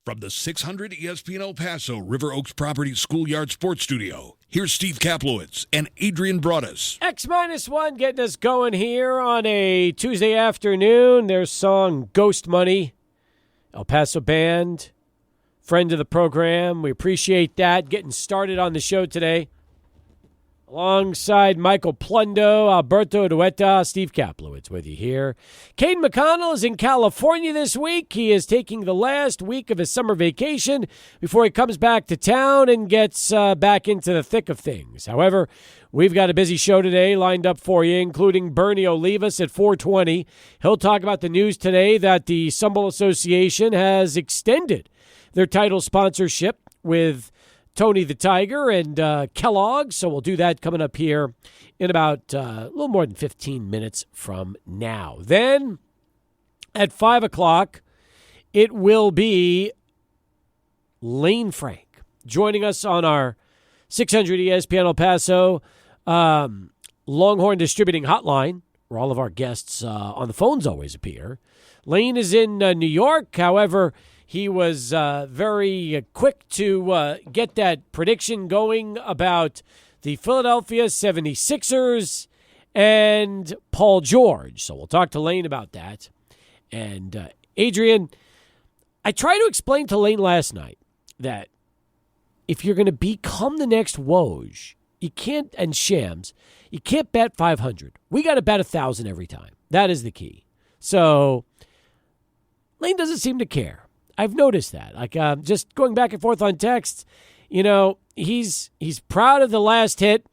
From the 600 ESPN El Paso River Oaks Properties Schoolyard Sports Studio, here's Steve Kaplowitz and Adrian Broadus. X-1 getting us going here on a Tuesday afternoon. Their song, Ghost Money, El Paso band, friend of the program. We appreciate that. Getting started on the show today. Alongside Michael Plundo, Alberto Duetta, Steve Kaplowitz with you here. Caden McConnell is in California this week. He is taking the last week of his summer vacation before he comes back to town and gets back into the thick of things. However, we've got a busy show today lined up for you, including Bernie Olivas at 4:20. He'll talk about the news today that the Sunbowl Association has extended their title sponsorship with Tony the Tiger and Kellogg. So we'll do that coming up here in about a little more than 15 minutes from now. Then at 5 o'clock, it will be Lane Frank joining us on our 600 ESPN El Paso Longhorn Distributing Hotline, where all of our guests on the phones always appear. Lane is in New York. However, he was very quick to get that prediction going about the Philadelphia 76ers and Paul George. So we'll talk to Lane about that. And Adrian, I tried to explain to Lane last night that if you're going to become the next Woj, you can't, and Shams, you can't bet 500. We got to bet 1,000 every time. That is the key. So Lane doesn't seem to care. I've noticed that. Like just going back and forth on text, you know, he's proud of the last hit,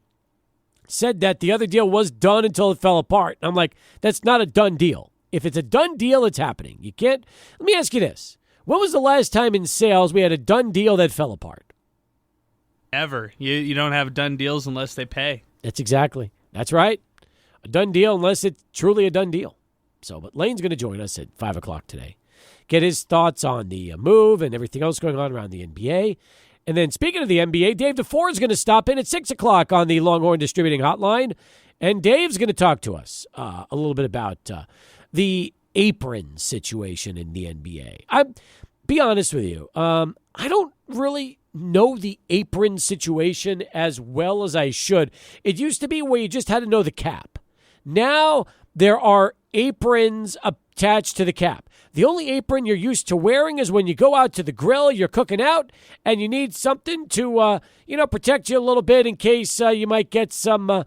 said that the other deal was done until it fell apart. And I'm like, that's not a done deal. If it's a done deal, it's happening. You can't. Let me ask you this. When was the last time in sales we had a done deal that fell apart? Ever. You don't have done deals unless they pay. That's right. A done deal unless it's truly a done deal. So, but Lane's going to join us at 5 o'clock today. Get his thoughts on the move and everything else going on around the NBA. And then speaking of the NBA, Dave DeFore is going to stop in at 6 o'clock on the Longhorn Distributing Hotline. And Dave's going to talk to us a little bit about the apron situation in the NBA. I'll be honest with you. I don't really know the apron situation as well as I should. It used to be where you just had to know the cap. Now there are aprons attached to the cap. The only apron you're used to wearing is when you go out to the grill, you're cooking out, and you need something to, protect you a little bit in case you might get some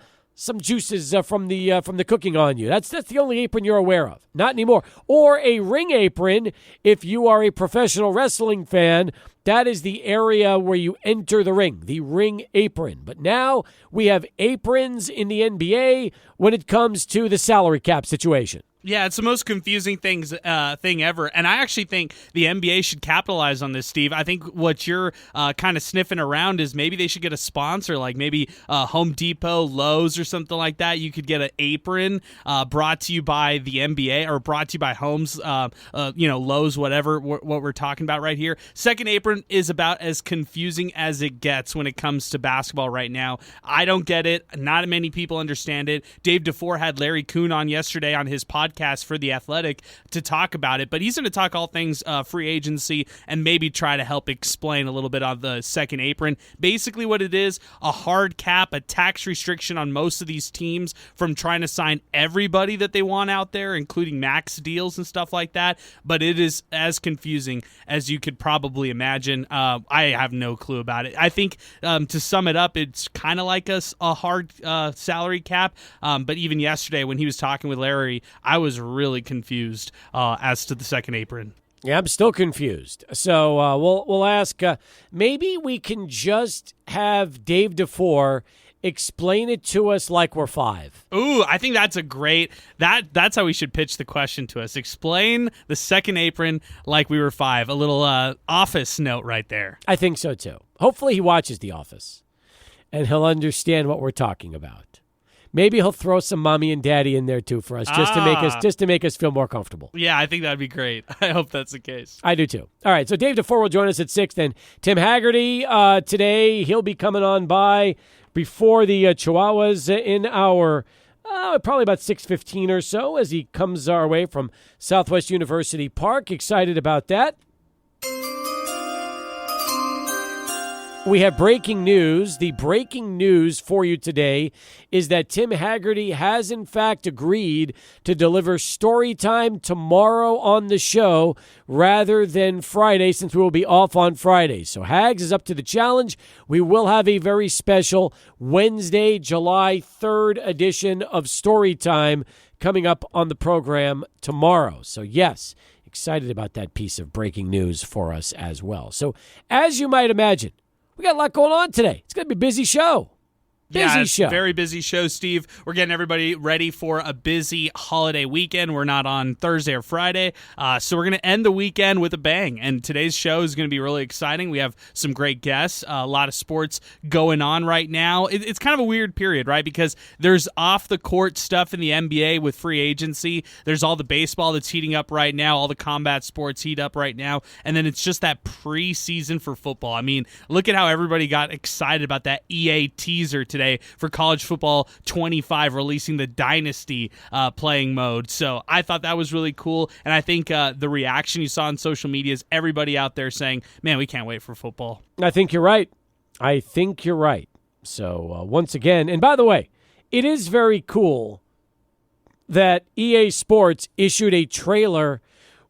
juices from the cooking on you. That's the only apron you're aware of. Not anymore. Or a ring apron if you are a professional wrestling fan. That is the area where you enter the ring, the ring apron. But now we have aprons in the NBA when it comes to the salary cap situation. Yeah, it's the most confusing thing ever, and I actually think the NBA should capitalize on this, Steve. I think what you're kind of sniffing around is maybe they should get a sponsor, like maybe Home Depot, Lowe's, or something like that. You could get an apron brought to you by the NBA or brought to you by Homes, Lowe's, whatever. What we're talking about right here. Second apron is about as confusing as it gets when it comes to basketball right now. I don't get it. Not many people understand it. Dave DeFore had Larry Kuhn on yesterday on his podcast for The Athletic to talk about it, but he's going to talk all things free agency and maybe try to help explain a little bit on the second apron. Basically what it is, a hard cap, a tax restriction on most of these teams from trying to sign everybody that they want out there, including max deals and stuff like that, but it is as confusing as you could probably imagine. I have no clue about it. I think to sum it up, it's kind of like a hard salary cap, but even yesterday when he was talking with Larry, I was really confused as to the second apron. Yeah, I'm still confused. So we'll ask. Maybe we can just have Dave DeFore explain it to us like we're five. Ooh, I think that's a great. That's how we should pitch the question to us. Explain the second apron like we were five. A little Office note right there. I think so too. Hopefully he watches The Office, and he'll understand what we're talking about. Maybe he'll throw some mommy and daddy in there too for us, just to make us feel more comfortable. Yeah, I think that'd be great. I hope that's the case. I do too. All right, so Dave DeFore will join us at 6. Then Tim Haggerty today, he'll be coming on by before the Chihuahuas in our probably about 6:15 or so as he comes our way from Southwest University Park. Excited about that. We have breaking news. The breaking news for you today is that Tim Haggerty has, in fact, agreed to deliver story time tomorrow on the show rather than Friday, since we will be off on Friday. So Hags is up to the challenge. We will have a very special Wednesday, July 3rd edition of Story Time coming up on the program tomorrow. So, yes, excited about that piece of breaking news for us as well. So, as you might imagine, we got a lot going on today. It's going to be a busy show. Very busy show, Steve. We're getting everybody ready for a busy holiday weekend. We're not on Thursday or Friday, so we're going to end the weekend with a bang. And today's show is going to be really exciting. We have some great guests, a lot of sports going on right now. It's kind of a weird period, right? Because there's off-the-court stuff in the NBA with free agency. There's all the baseball that's heating up right now. All the combat sports heat up right now. And then it's just that preseason for football. I mean, look at how everybody got excited about that EA teaser today for College Football 25 releasing the Dynasty playing mode. So I thought that was really cool, and I think the reaction you saw on social media is everybody out there saying, man, we can't wait for football. I think you're right. So once again, and by the way, it is very cool that EA Sports issued a trailer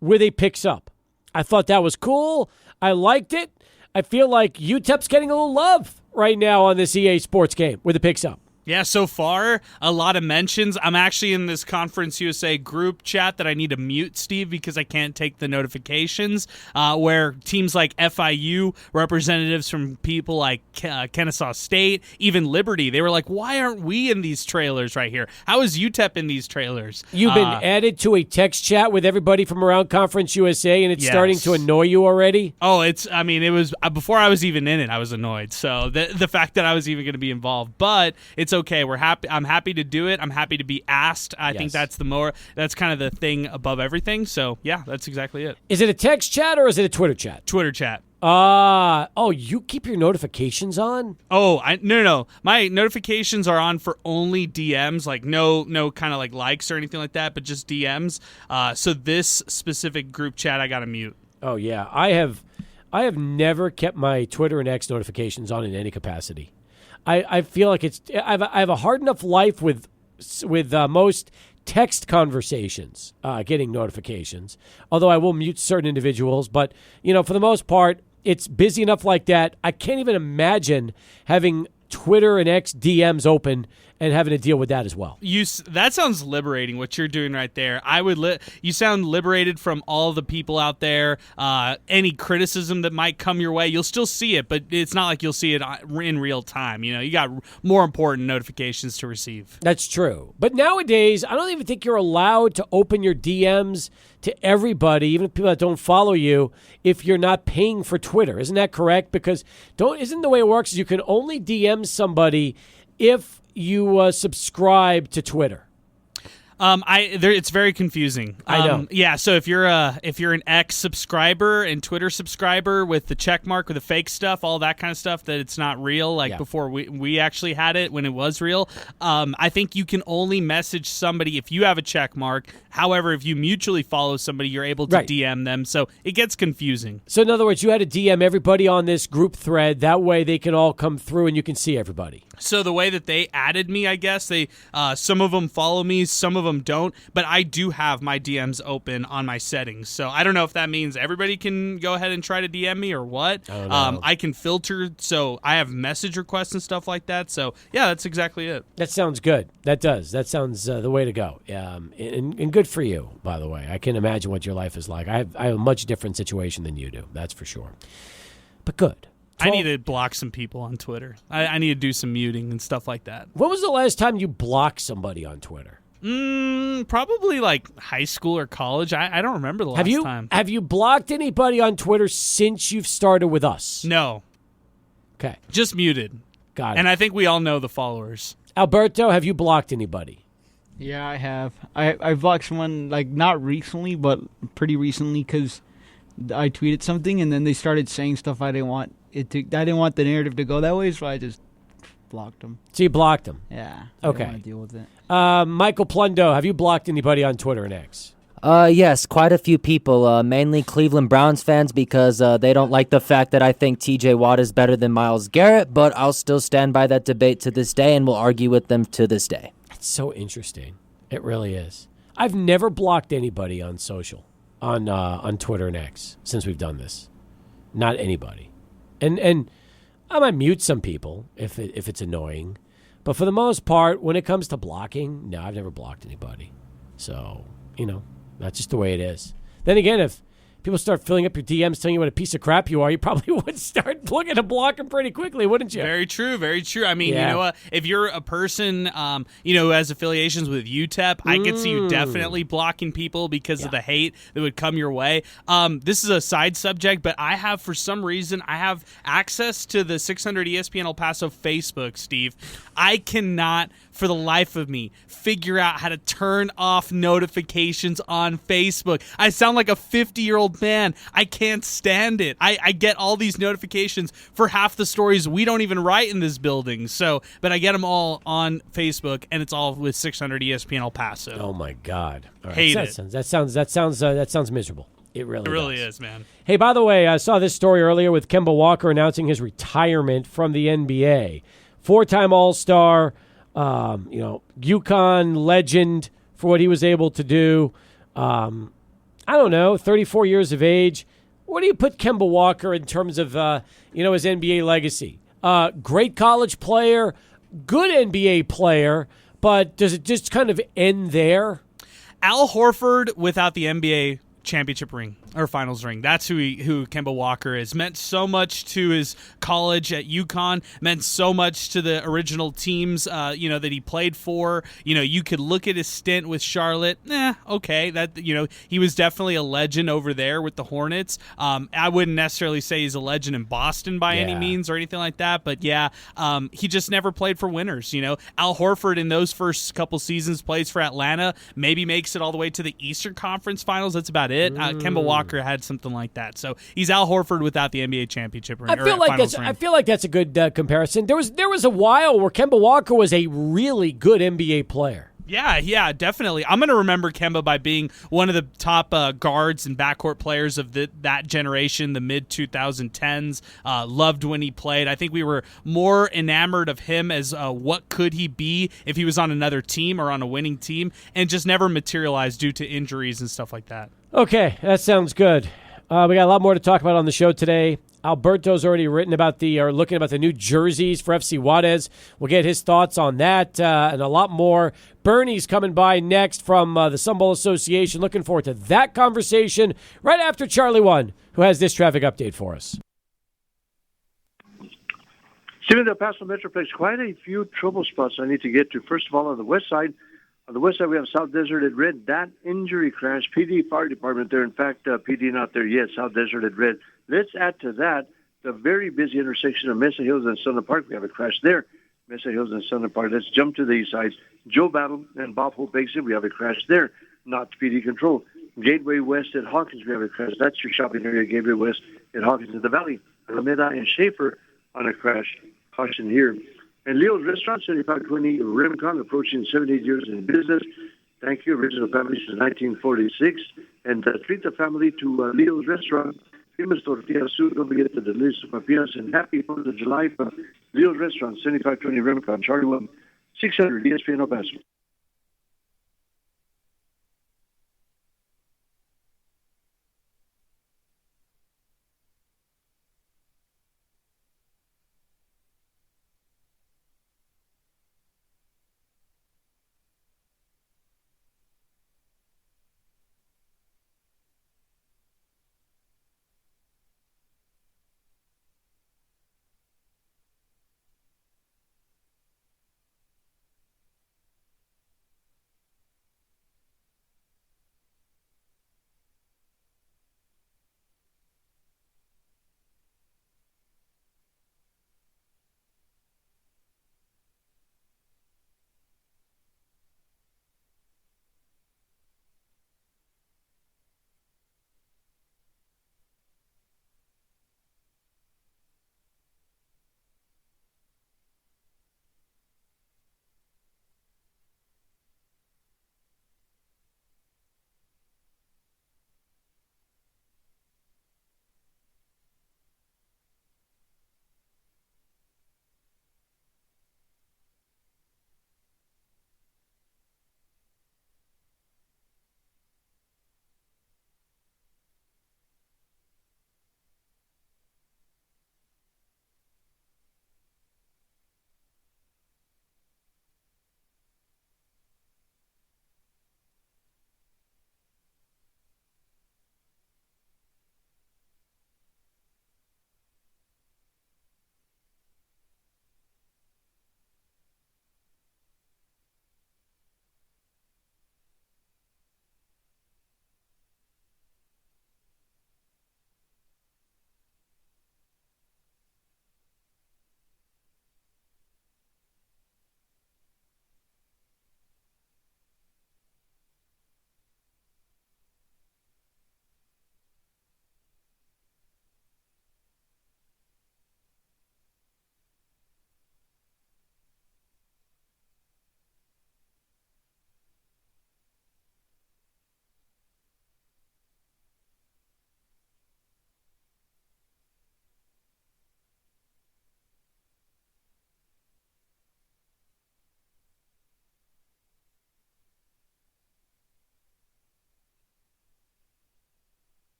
with a picks up. I thought that was cool. I liked it. I feel like UTEP's getting a little love right now on this EA Sports game with the picks up. Yeah, so far, a lot of mentions. I'm actually in this Conference USA group chat that I need to mute, Steve, because I can't take the notifications, where teams like FIU, representatives from people like Kennesaw State, even Liberty, they were like, why aren't we in these trailers right here? How is UTEP in these trailers? You've been added to a text chat with everybody from around Conference USA, and it's starting to annoy you already? Oh, it was, before I was even in it, I was annoyed. So the fact that I was even going to be involved, but it's okay. We're happy. I'm happy to do it. I'm happy to be asked. I think that's kind of the thing above everything. So yeah, that's exactly it. Is it a text chat or is it a Twitter chat? Twitter chat. You keep your notifications on? Oh, no. My notifications are on for only DMs, like no kind of like likes or anything like that, but just DMs. So this specific group chat, I got to mute. Oh yeah, I have never kept my Twitter and X notifications on in any capacity. I feel like I have a hard enough life with most text conversations getting notifications, although I will mute certain individuals. But, for the most part, it's busy enough like that. I can't even imagine having Twitter and X DMs open and having to deal with that as well. That sounds liberating, what you're doing right there. You sound liberated from all the people out there. Any criticism that might come your way, you'll still see it, but it's not like you'll see it in real time. You got more important notifications to receive. That's true. But nowadays, I don't even think you're allowed to open your DMs to everybody, even people that don't follow you, if you're not paying for Twitter. Isn't that correct? Because isn't the way it works is you can only DM somebody if you subscribe to Twitter. It's very confusing. I know. Yeah, so if you're an X subscriber and Twitter subscriber with the check mark with the fake stuff, all that kind of stuff that it's not real, before we actually had it when it was real, I think you can only message somebody if you have a check mark. However, if you mutually follow somebody, you're able to DM them, so it gets confusing. So in other words, you had to DM everybody on this group thread. That way they can all come through and you can see everybody. So the way that they added me, I guess, some of them follow me, some of them don't, but I do have my DMs open on my settings. So I don't know if that means everybody can go ahead and try to DM me or what. I don't know. I can filter, so I have message requests and stuff like that. So yeah, that's exactly it. That sounds good. That does. That sounds the way to go. And good for you, by the way. I can imagine what your life is like. I have a much different situation than you do. That's for sure. But good. I need to block some people on Twitter. I need to do some muting and stuff like that. When was the last time you blocked somebody on Twitter? Probably like high school or college. I don't remember the last time. Have you blocked anybody on Twitter since you've started with us? No. Okay. Just muted. Got it. And I think we all know the followers. Alberto, have you blocked anybody? Yeah, I have. I blocked someone, not recently, but pretty recently, because I tweeted something and then they started saying stuff I didn't want I didn't want the narrative to go that way, so I just blocked them. So you blocked them? Yeah. Okay. I don't want to deal with it. Michael Plundo, have you blocked anybody on Twitter and X? Yes, quite a few people, mainly Cleveland Browns fans, because they don't like the fact that I think TJ Watt is better than Myles Garrett, but I'll still stand by that debate to this day and will argue with them to this day. It's so interesting. It really is. I've never blocked anybody on social, on Twitter and X since we've done this. Not anybody. And I might mute some people if it's annoying. But for the most part, when it comes to blocking, no, I've never blocked anybody. So, that's just the way it is. Then again, if people start filling up your DMs telling you what a piece of crap you are, you probably would start looking to block them pretty quickly, wouldn't you? Very true, very true. I mean, if you're a person, who has affiliations with UTEP, I could see you definitely blocking people because of the hate that would come your way. This is a side subject, but for some reason, I have access to the 600 ESPN El Paso Facebook, Steve. I cannot, for the life of me, figure out how to turn off notifications on Facebook. I sound like a 50-year-old man. I can't stand it. I get all these notifications for half the stories we don't even write in this building. But I get them all on Facebook, and it's all with 600 ESPN El Paso. Oh my God! All right. Hate it. That sounds miserable. It really is, man. Hey, by the way, I saw this story earlier with Kemba Walker announcing his retirement from the NBA. 4-time All-Star, UConn legend for what he was able to do. I don't know, 34 years of age. Where do you put Kemba Walker in terms of, his NBA legacy? Great college player, good NBA player, but does it just kind of end there? Al Horford without the NBA championship ring or finals ring. That's who Kemba Walker is. Meant so much to his college at UConn. Meant so much to the original teams, that he played for. You could look at his stint with Charlotte. Okay, that he was definitely a legend over there with the Hornets. I wouldn't necessarily say he's a legend in Boston by any means or anything like that. But he just never played for winners. Al Horford in those first couple seasons plays for Atlanta. Maybe makes it all the way to the Eastern Conference Finals. That's about it. Kemba Walker had something like that. So he's Al Horford without the NBA championship ring. I feel like that's a good comparison. There was a while where Kemba Walker was a really good NBA player. Yeah, definitely. I'm going to remember Kemba by being one of the top guards and backcourt players of that generation, the mid-2010s. Loved when he played. I think we were more enamored of him as what could he be if he was on another team or on a winning team, and just never materialized due to injuries and stuff like that. Okay, that sounds good. We got a lot more to talk about on the show today. Alberto's already looking about the new jerseys for FC Juarez. We'll get his thoughts on that and a lot more. Bernie's coming by next from the Sun Bowl Association. Looking forward to that conversation right after Charlie One, who has this traffic update for us. Stephen, the Paso Metroplex, quite a few trouble spots I need to get to. First of all, on the west side, we have South Desert at Red. That injury crash, PD Fire Department there. In fact, PD not there yet, South Desert at Red. Let's add to that the very busy intersection of Mesa Hills and Sunland Park. We have a crash there, Mesa Hills and Sunland Park. Let's jump to the east sides. Joe Battle and Bob Hope Exit, we have a crash there, not PD control. Gateway West at Hawkins, we have a crash. That's your shopping area, Gateway West at Hawkins in the Valley. Alameda and Schaefer on a crash. Caution here. And Leo's Restaurant, 7520 Rincon, approaching 78 years in business. Thank you. Original family since 1946. And treat the family to Leo's Restaurant. Famous tortilla soup. Don't forget the delicious papitas. And happy 4th of July from Leo's Restaurant, 7520 Rincon, Charlie 1, 600 ESPN El Paso.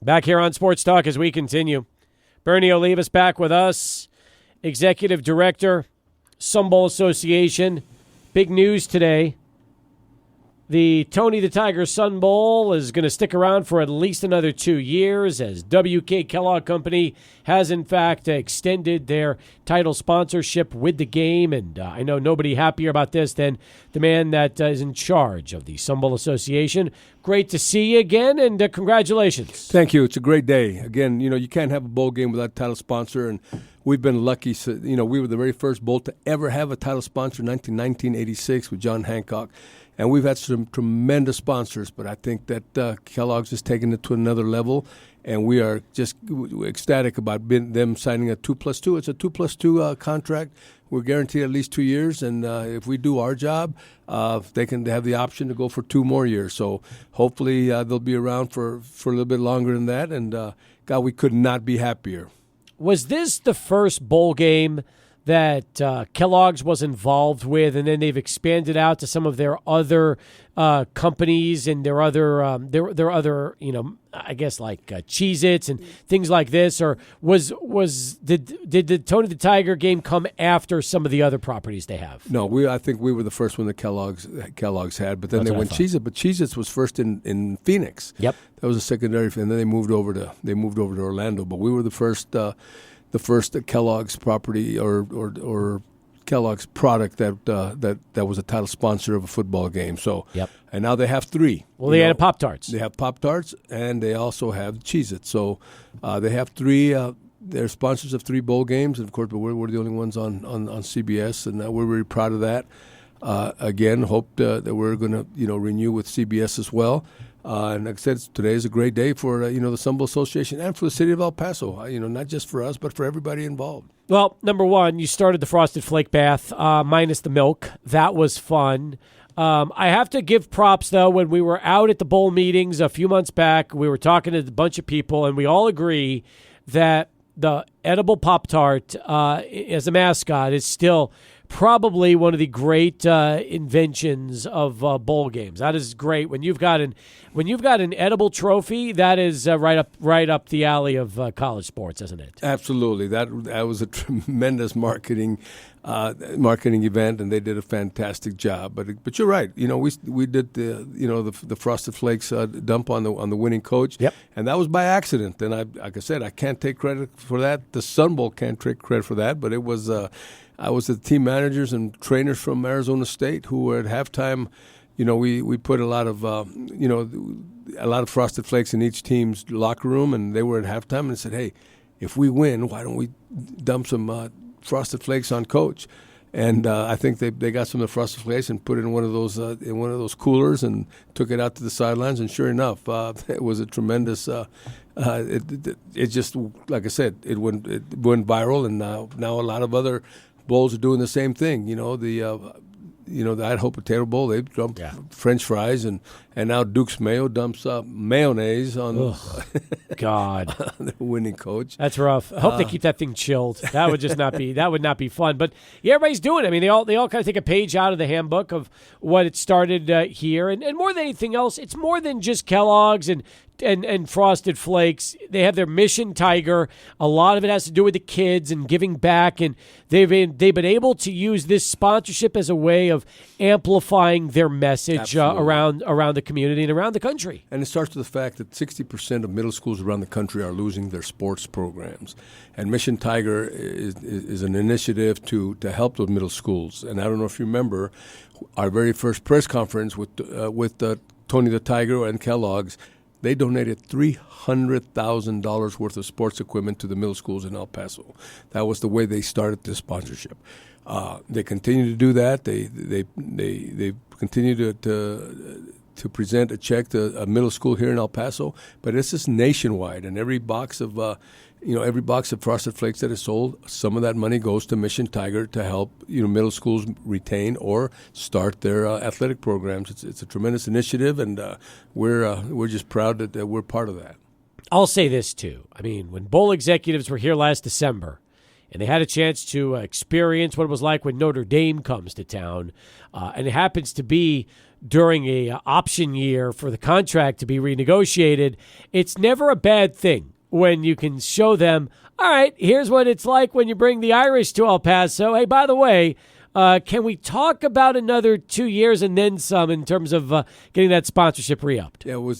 Back here on Sports Talk as we continue. Bernie Olivas back with us, Executive Director, Sun Bowl Association. Big news today. The Tony the Tiger Sun Bowl is going to stick around for at least another 2 years as WK Kellogg Company has, in fact, extended their title sponsorship with the game. And I know nobody happier about this than the man that is in charge of the Sun Bowl Association. Great to see you again, and congratulations. Thank you. It's a great day. Again, you can't have a bowl game without a title sponsor, and we've been lucky. So, we were the very first bowl to ever have a title sponsor in 1986 with John Hancock. And we've had some tremendous sponsors, but I think that Kellogg's has taken it to another level, and we are just ecstatic about them signing a 2+2. It's a 2+2 contract. We're guaranteed at least 2 years, and if we do our job, they can have the option to go for 2 more years. So hopefully they'll be around for a little bit longer than that, and God, we could not be happier. Was this the first bowl game that Kellogg's was involved with, and then they've expanded out to some of their other companies and their other, I guess like Cheez-Its and things like this? Or did the Tony the Tiger game come after some of the other properties they have? No, I think we were the first one that Kellogg's had, but then they went Cheez-It. But Cheez-Its was first in Phoenix. Yep, that was a secondary, and then they moved over to Orlando. But we were the first Kellogg's property or Kellogg's product that was a title sponsor of a football game. So, yep. And now they have 3. Well, they had Pop-Tarts. They have Pop-Tarts, and they also have Cheez-It. So they have 3. They're sponsors of 3 bowl games, and of course, but we're the only ones on CBS, and we're really proud of that. Again, hope that we're going to renew with CBS as well. And like I said, today is a great day for the Sun Bowl Association and for the city of El Paso. Not just for us, but for everybody involved. Well, number one, you started the Frosted Flake Bath minus the milk. That was fun. I have to give props, though. When we were out at the bowl meetings a few months back, we were talking to a bunch of people, and we all agree that the edible Pop-Tart as a mascot is still probably one of the great inventions of bowl games. That is great. When you've got an edible trophy, that is right up the alley of college sports, isn't it? Absolutely. That was a tremendous marketing event, and they did a fantastic job. But you're right. We did the Frosted Flakes dump on the winning coach. Yep. And that was by accident. And like I said, I can't take credit for that. The Sun Bowl can't take credit for that. But it was I was the team managers and trainers from Arizona State who were at halftime. We put a lot of Frosted Flakes in each team's locker room, and they were at halftime and said, "Hey, if we win, why don't we dump some Frosted Flakes on Coach?" And I think they got some of the Frosted Flakes and put it in one of those coolers and took it out to the sidelines. And sure enough, it was a tremendous. It just, like I said, it went viral, and now a lot of other bowls are doing the same thing. The Idaho Potato Bowl, they dumped French fries, and now Duke's Mayo dumps mayonnaise on God, the winning coach. That's rough. I hope they keep that thing chilled. That would just not be fun. But yeah, everybody's doing it. I mean, they all kind of take a page out of the handbook of what it started here, and more than anything else, it's more than just Kellogg's and Frosted Flakes. They have their Mission Tiger. A lot of it has to do with the kids and giving back, and they've been able to use this sponsorship as a way of amplifying their message around the community and around the country. And it starts with the fact that 60% of middle schools around the country are losing their sports programs, and Mission Tiger is an initiative to help those middle schools. And I don't know if you remember our very first press conference with Tony the Tiger and Kellogg's. They donated $300,000 worth of sports equipment to the middle schools in El Paso. That was the way they started this sponsorship. They continue to do that. They continue to present a check to a middle school here in El Paso, but it's just nationwide. And every box of Frosted Flakes that is sold, some of that money goes to Mission Tiger to help middle schools retain or start their athletic programs. It's a tremendous initiative, and we're just proud that we're part of that. I'll say this too. I mean, when bowl executives were here last December, and they had a chance to experience what it was like when Notre Dame comes to town. And it happens to be during a option year for the contract to be renegotiated. It's never a bad thing when you can show them, all right, here's what it's like when you bring the Irish to El Paso. Hey, by the way, can we talk about another 2 years and then some in terms of getting that sponsorship re-upped? Yeah,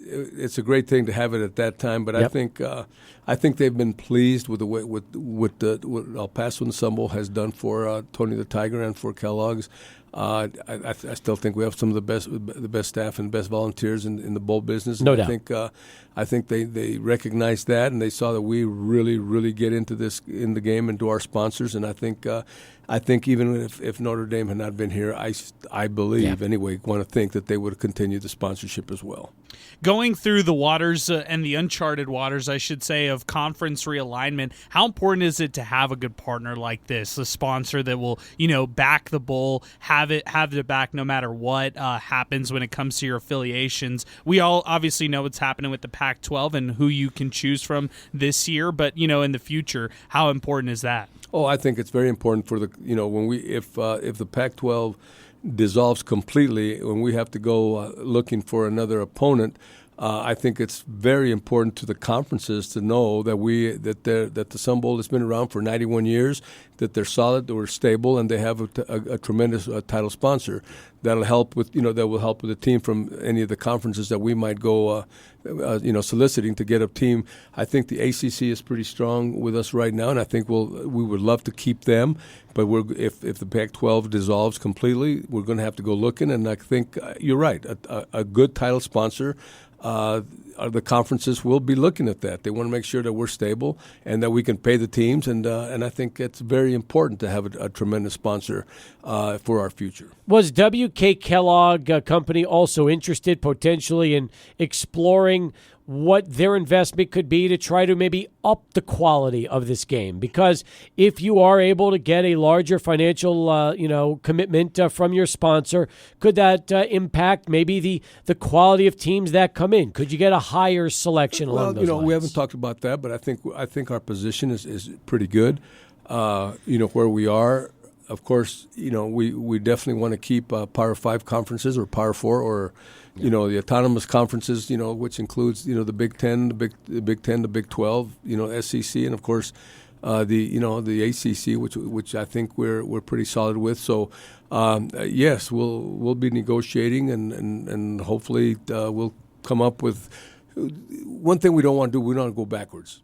it's a great thing to have it at that time, but Yep. I think they've been pleased with the way what El Paso and Sun Bowl has done for Tony the Tiger and for Kellogg's. I still think we have some of the best staff and best volunteers in the bowl business. No And doubt. I think they recognized that, and they saw that we really get into this in the game and to our sponsors. And I think even if Notre Dame had not been here, I believe anyway, want to think that they would have continued the sponsorship as well. Going through the waters and the uncharted waters, I should say, of conference realignment, how important is it to have a good partner like this, a sponsor that will, back the bowl, have their back no matter what happens when it comes to your affiliations? We all obviously know what's happening with the Pac-12 and who you can choose from this year, but in the future, how important is that? Oh, I think it's very important for if the Pac-12 dissolves completely, when we have to go looking for another opponent, I think it's very important to the conferences to know that that the Sun Bowl has been around for 91 years, that they're solid, that we're stable, and they have a tremendous title sponsor that'll help with that will help with the team from any of the conferences that we might go soliciting to get a team. I think the ACC is pretty strong with us right now, and I think we would love to keep them. But if the Pac-12 dissolves completely, we're going to have to go looking. And I think you're right. A good title sponsor, the conferences will be looking at that. They want to make sure that we're stable and that we can pay the teams. And I think it's very important to have a tremendous sponsor for our future. Was W.K. Kellogg Company also interested potentially in exploring what their investment could be to try to maybe up the quality of this game? Because if you are able to get a larger financial commitment from your sponsor, could that impact maybe the quality of teams that come in? Could you get a higher selection along those lines? We haven't talked about that, but I think our position is pretty good. Where we are, of course, we definitely want to keep Power 5 conferences or Power 4 or the autonomous conferences, which includes, the Big Ten, the Big 10, the Big 12, SEC, and of course, the ACC, which I think we're pretty solid with. So, yes, we'll be negotiating and hopefully we'll come up with one thing we don't want to do. We don't want to go backwards.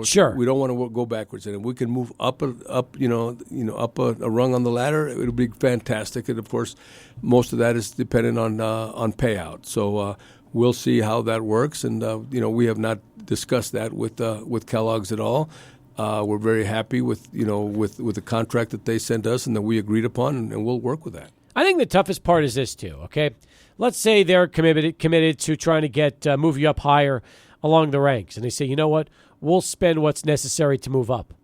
Sure. We don't want to go backwards, and if we can move up a rung on the ladder, it'll be fantastic. And of course, most of that is dependent on payout. So we'll see how that works. And we have not discussed that with Kellogg's at all. We're very happy with the contract that they sent us and that we agreed upon, and we'll work with that. I think the toughest part is this too. Okay, let's say they're committed to trying to get move you up higher along the ranks, and they say, you know what? We'll spend what's necessary to move up.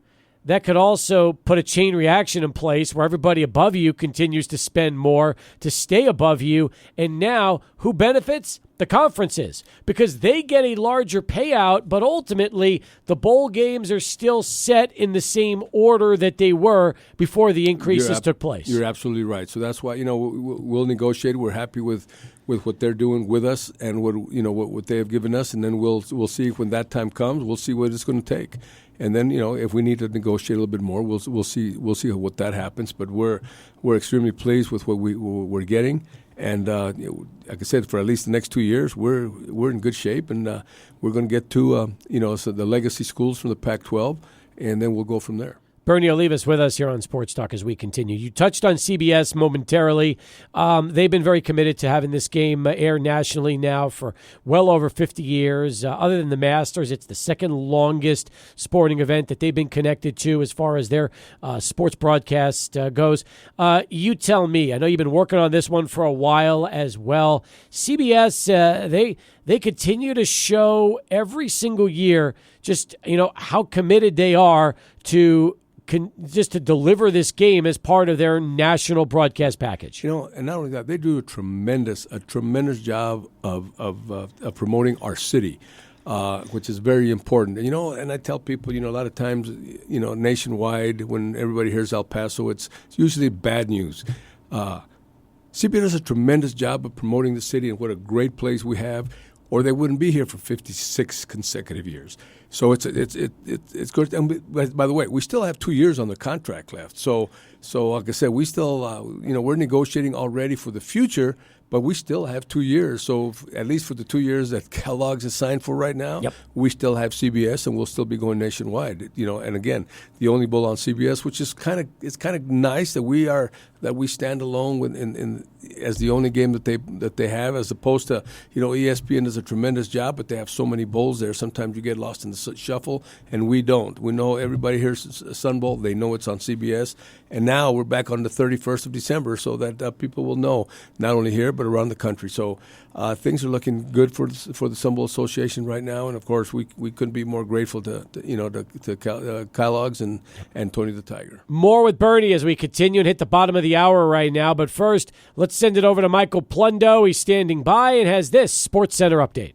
That could also put a chain reaction in place where everybody above you continues to spend more to stay above you. And now, who benefits? The conferences, because they get a larger payout, but ultimately the bowl games are still set in the same order that they were before the increases took place. You're absolutely right. So that's why we'll negotiate. We're happy with what they're doing with us and what they have given us, and then we'll see when that time comes. We'll see what it's going to take, and then if we need to negotiate a little bit more, we'll see what that happens. But we're extremely pleased with what we're getting. And like I said, for at least the next 2 years, we're in good shape, and we're going to get to so the legacy schools from the Pac-12, and then we'll go from there. Bernie Olivas with us here on Sports Talk as we continue. You touched on CBS momentarily. They've been very committed to having this game air nationally now for well over 50 years. Other than the Masters, it's the second longest sporting event that they've been connected to as far as their sports broadcast goes. You tell me. I know you've been working on this one for a while as well. CBS, they continue to show every single year just how committed they are to just to deliver this game as part of their national broadcast package. And not only that, they do a tremendous job of promoting our city. which is very important. And I tell people, a lot of times, nationwide, when everybody hears El Paso, it's usually bad news. CBS does a tremendous job of promoting the city and what a great place we have, or they wouldn't be here for 56 consecutive years. So it's good. And by the way, we still have 2 years on the contract left. So like I said, we still we're negotiating already for the future, but we still have 2 years. So at least for the 2 years that Kellogg's is signed for right now, we still have CBS, and we'll still be going nationwide. And again, the only bowl on CBS, which is kind of nice that we stand alone as the only game that they have, as opposed to ESPN does a tremendous job, but they have so many bowls there. Sometimes you get lost in the shuffle, and we don't. We know everybody hears Sun Bowl; they know it's on CBS, and now we're back on the 31st of December, so that people will know not only here but around the country. So things are looking good for the Sun Bowl Association right now, and of course we couldn't be more grateful to Kellogg's and Tony the Tiger. More with Bernie as we continue and hit the bottom of the hour right now. But first, let's send it over to Michael Plundo. He's standing by and has this Sports Center update.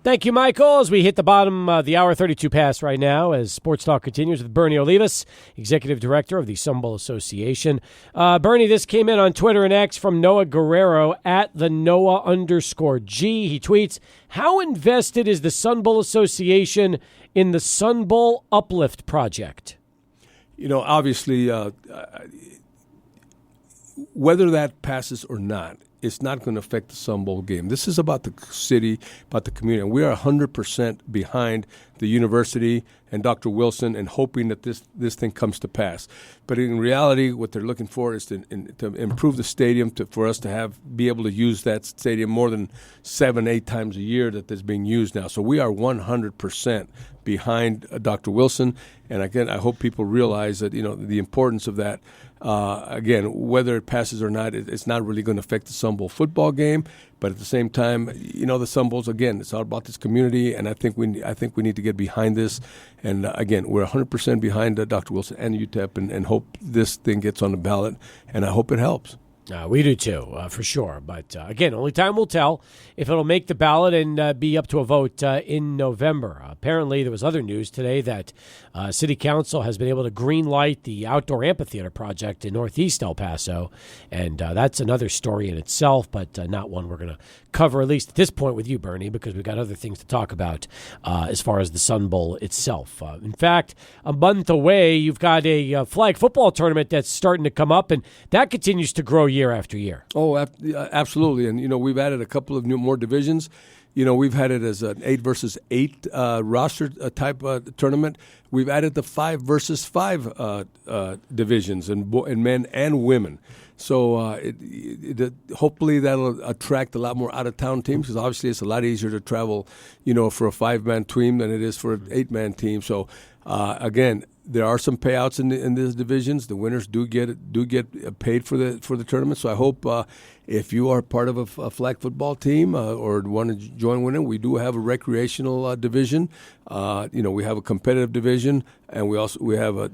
Thank you, Michael. As we hit the bottom of the hour, 32 past right now, as Sports Talk continues with Bernie Olivas, Executive Director of the Sun Bowl Association. Bernie, this came in on Twitter and X from Noah Guerrero at the Noah_G. He tweets, how invested is the Sun Bowl Association in the Sun Bowl Uplift Project? Obviously, whether that passes or not, it's not going to affect the Sun Bowl game. This is about the city, about the community. And we are 100% behind the university and Dr. Wilson and hoping that this thing comes to pass. But in reality, what they're looking for is to improve the stadium for us to be able to use that stadium more than 7-8 times a year that is being used now. So we are 100% behind Dr. Wilson. And again, I hope people realize that the importance of that. Again, whether it passes or not, it's not really going to affect the Sun Bowl football game. But at the same time, the Sun Bowls, again, it's all about this community, and I think we need to get behind this. And again, we're 100% behind Dr. Wilson and UTEP, and hope this thing gets on the ballot, and I hope it helps. We do too, for sure. But again, only time will tell if it'll make the ballot and be up to a vote in November. Apparently, there was other news today that City Council has been able to green light the outdoor amphitheater project in Northeast El Paso. And that's another story in itself, but not one we're going to cover, at least at this point with you, Bernie, because we've got other things to talk about as far as the Sun Bowl itself. In fact, a month away, you've got a flag football tournament that's starting to come up, and that continues to grow year after year. Oh, absolutely. And, we've added a couple of more divisions. We've had it as an 8 versus 8 roster type tournament. We've added the 5 versus 5 divisions in men and women. So hopefully that'll attract a lot more out-of-town teams, because obviously it's a lot easier to travel, for a 5-man team than it is for an 8-man team. So, again, there are some payouts in these divisions. The winners do get paid for the tournament. So I hope if you are part of a flag football team or want to join winning, we do have a recreational division. We have a competitive division, and we have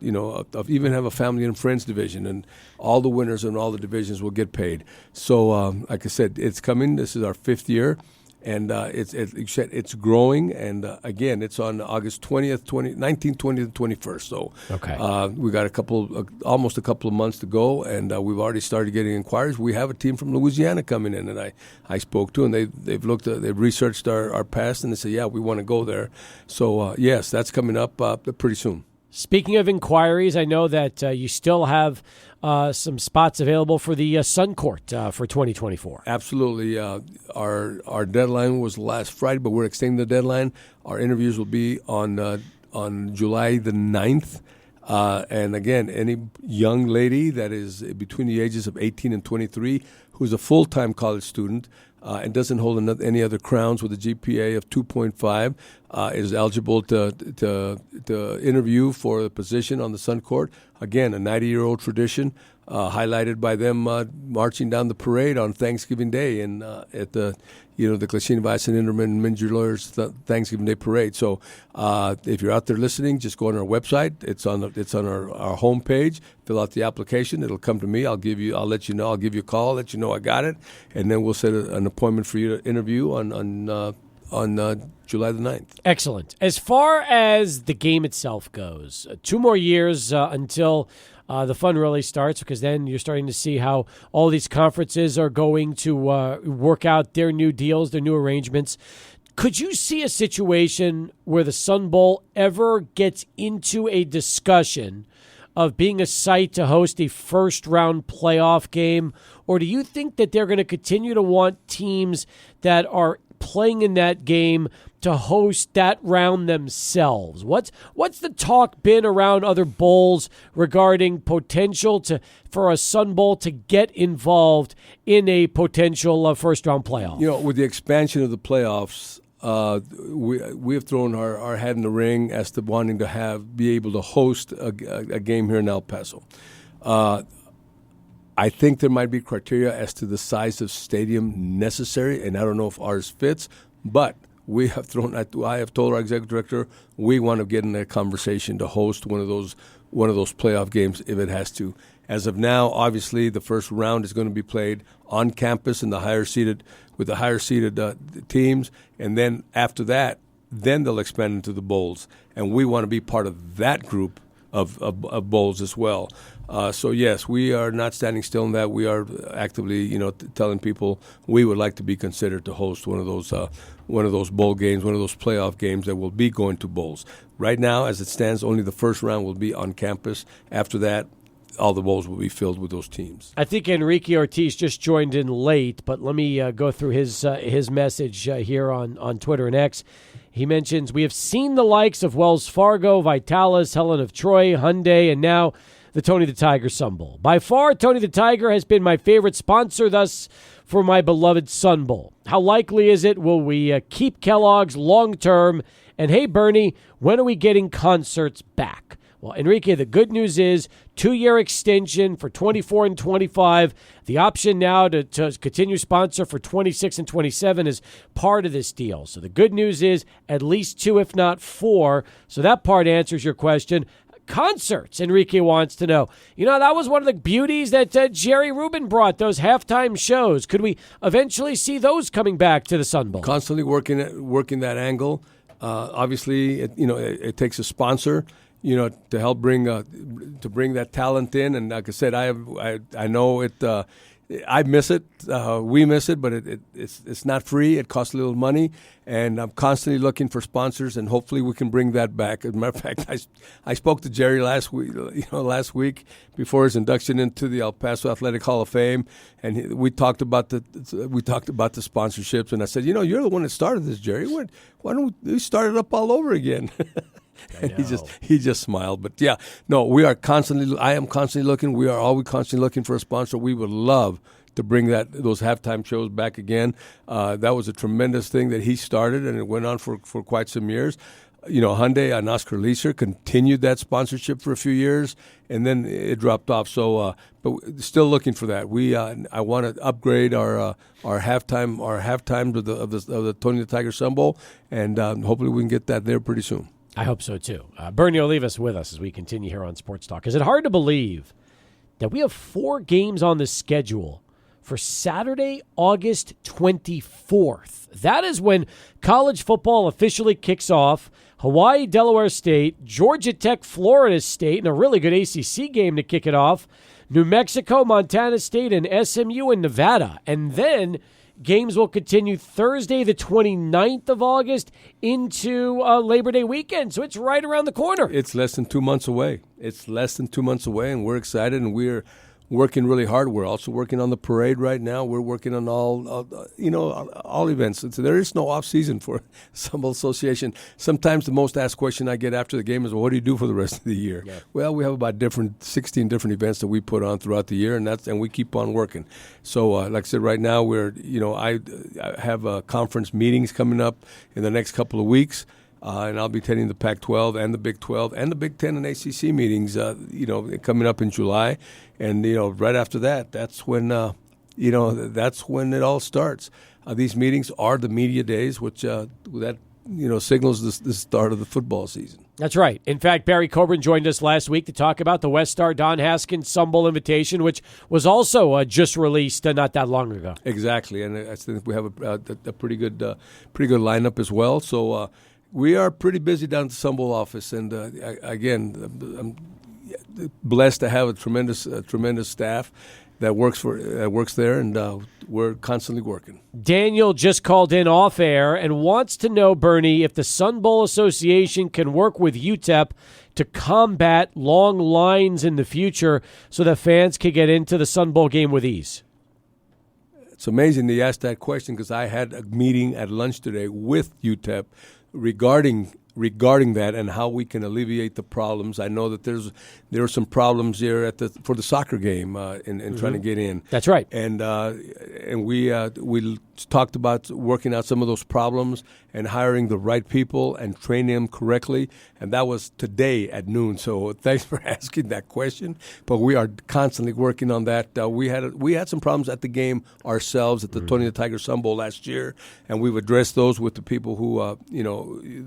even have a family and friends division, and all the winners in all the divisions will get paid. So like I said, it's coming. This is our 5th year. And it's growing, and again, it's on August 20th, 19th, 20th, and 21st. So we got almost a couple of months to go, and we've already started getting inquiries. We have a team from Louisiana coming in, and I spoke to, and they've researched our past, and they say, yeah, we want to go there. So yes, that's coming up pretty soon. Speaking of inquiries, I know that you still have some spots available for the Sun Court for 2024. Absolutely. Our deadline was last Friday, but we're extending the deadline. Our interviews will be on July the 9th. And again, any young lady that is between the ages of 18 and 23 who's a full-time college student and doesn't hold any other crowns with a GPA of 2.5 is eligible to interview for the position on the Sun Court. Again, a 90-year-old tradition highlighted by them marching down the parade on Thanksgiving Day and at the Clashinivas and Minjer Lawyers Thanksgiving Day Parade. So if you're out there listening, just go on our website. It's on our homepage. Fill out the application. It'll come to me. I'll let you know. I'll give you a call, let you know I got it, and then we'll set an appointment for you to interview on July the 9th. Excellent. As far as the game itself goes, 2 more years until the fun really starts, because then you're starting to see how all these conferences are going to work out their new deals, their new arrangements. Could you see a situation where the Sun Bowl ever gets into a discussion of being a site to host a first-round playoff game? Or do you think that they're going to continue to want teams that are playing in that game to host that round themselves? What's the talk been around other bowls regarding potential for a Sun Bowl to get involved in a potential first-round playoff? With the expansion of the playoffs, we have thrown our hat in the ring as to wanting to be able to host a game here in El Paso. I think there might be criteria as to the size of stadium necessary, and I don't know if ours fits, but I have told our executive director we want to get in that conversation to host one of those playoff games if it has to. As of now, obviously, the first round is going to be played on campus in the higher seeded teams, and then after that, then they'll expand into the bowls, and we want to be part of that group of bowls as well. So yes, we are not standing still in that. We are actively, telling people we would like to be considered to host one of those bowl games, one of those playoff games that will be going to bowls. Right now, as it stands, only the first round will be on campus. After that, all the bowls will be filled with those teams. I think Enrique Ortiz just joined in late, but let me go through his message here on Twitter and X. He mentions, we have seen the likes of Wells Fargo, Vitalis, Helen of Troy, Hyundai, and now the Tony the Tiger Sun Bowl. By far, Tony the Tiger has been my favorite sponsor thus for my beloved Sun Bowl. How likely is it will we keep Kellogg's long term? And hey, Bernie, when are we getting concerts back? Well, Enrique, the good news is 2-year extension for 24 and 25. The option now to continue sponsor for 26 and 27 is part of this deal. So the good news is at least 2, if not 4. So that part answers your question. Concerts, Enrique wants to know. That was one of the beauties that Jerry Rubin brought, those halftime shows. Could we eventually see those coming back to the Sun Bowl? Constantly working that angle. Obviously, it takes a sponsor, to help bring that talent in. And like I said, I know it. I miss it. We miss it, but it's not free. It costs a little money, and I'm constantly looking for sponsors, and hopefully we can bring that back. As a matter of fact, I spoke to Jerry last week before his induction into the El Paso Athletic Hall of Fame, and we talked about the sponsorships, and I said, you're the one that started this, Jerry. Why don't we start it up all over again? And he just smiled. But yeah, no, I am constantly looking. We are always constantly looking for a sponsor. We would love to bring those halftime shows back again. That was a tremendous thing that he started, and it went on for quite some years. Hyundai and Oscar Leeser continued that sponsorship for a few years, and then it dropped off. So, but still looking for that. I want to upgrade our halftime of the Tony the Tiger Sun Bowl, and hopefully we can get that there pretty soon. I hope so, too. Bernie Olivas with us as we continue here on Sports Talk. Is it hard to believe that we have 4 games on the schedule for Saturday, August 24th? That is when college football officially kicks off. Hawaii, Delaware State, Georgia Tech, Florida State, and a really good ACC game to kick it off. New Mexico, Montana State, and SMU in Nevada. And then games will continue Thursday, the 29th of August into Labor Day weekend. So it's right around the corner. It's less than 2 months away. And we're excited, and we're working really hard. We're also working on the parade right now. We're working on all events. So there is no off season for Sun Bowl Association. Sometimes the most asked question I get after the game is, well, what do you do for the rest of the year? Yeah. Well, we have about 16 different events that we put on throughout the year, and we keep on working. So, like I said, right now I have conference meetings coming up in the next couple of weeks. And I'll be attending the Pac-12 and the Big 12 and the Big 10 and ACC meetings, coming up in July. And, right after that, that's when it all starts. These meetings are the media days, which signals the start of the football season. That's right. In fact, Barry Coburn joined us last week to talk about the West Star Don Haskins Sun Bowl invitation, which was also just released not that long ago. Exactly, and I think we have a pretty good lineup as well. So we are pretty busy down at the Sun Bowl office, and I'm blessed to have a tremendous staff that works there, and we're constantly working. Daniel just called in off air and wants to know, Bernie, if the Sun Bowl Association can work with UTEP to combat long lines in the future so that fans can get into the Sun Bowl game with ease. It's amazing that you asked that question because I had a meeting at lunch today with UTEP regarding that and how we can alleviate the problems. I know that there are some problems here for the soccer game in trying to get in. That's right. And we talked about working out some of those problems and hiring the right people and training them correctly. And that was today at noon. So thanks for asking that question. But we are constantly working on that. We had some problems at the game ourselves at the Tony the Tiger Sun Bowl last year, and we've addressed those with the people who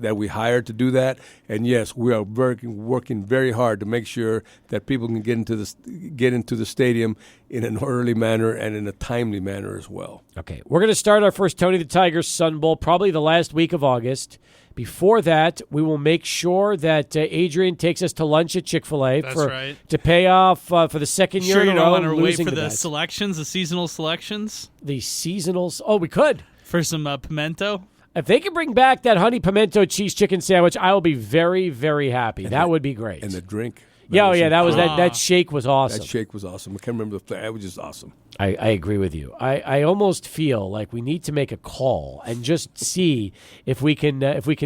that we hired to do that. And yes, we are working very hard to make sure that people can get into the stadium in an orderly manner and in a timely manner as well. Okay, we're going to start our first Tony the Tiger Sun Bowl probably the last week of August. Before that, we will make sure that Adrian takes us to lunch at Chick-fil-A to pay off for the second year in a row. Sure, you don't want to wait for the selections, the seasonal selections? The seasonals? Oh, we could. For some pimento? If they can bring back that honey pimento cheese chicken sandwich, I will be very, very happy. That would be great. And the drink. That shake was awesome. That shake was awesome. I can't remember the flavor. It was just awesome. I agree with you. I almost feel like we need to make a call and just see if we can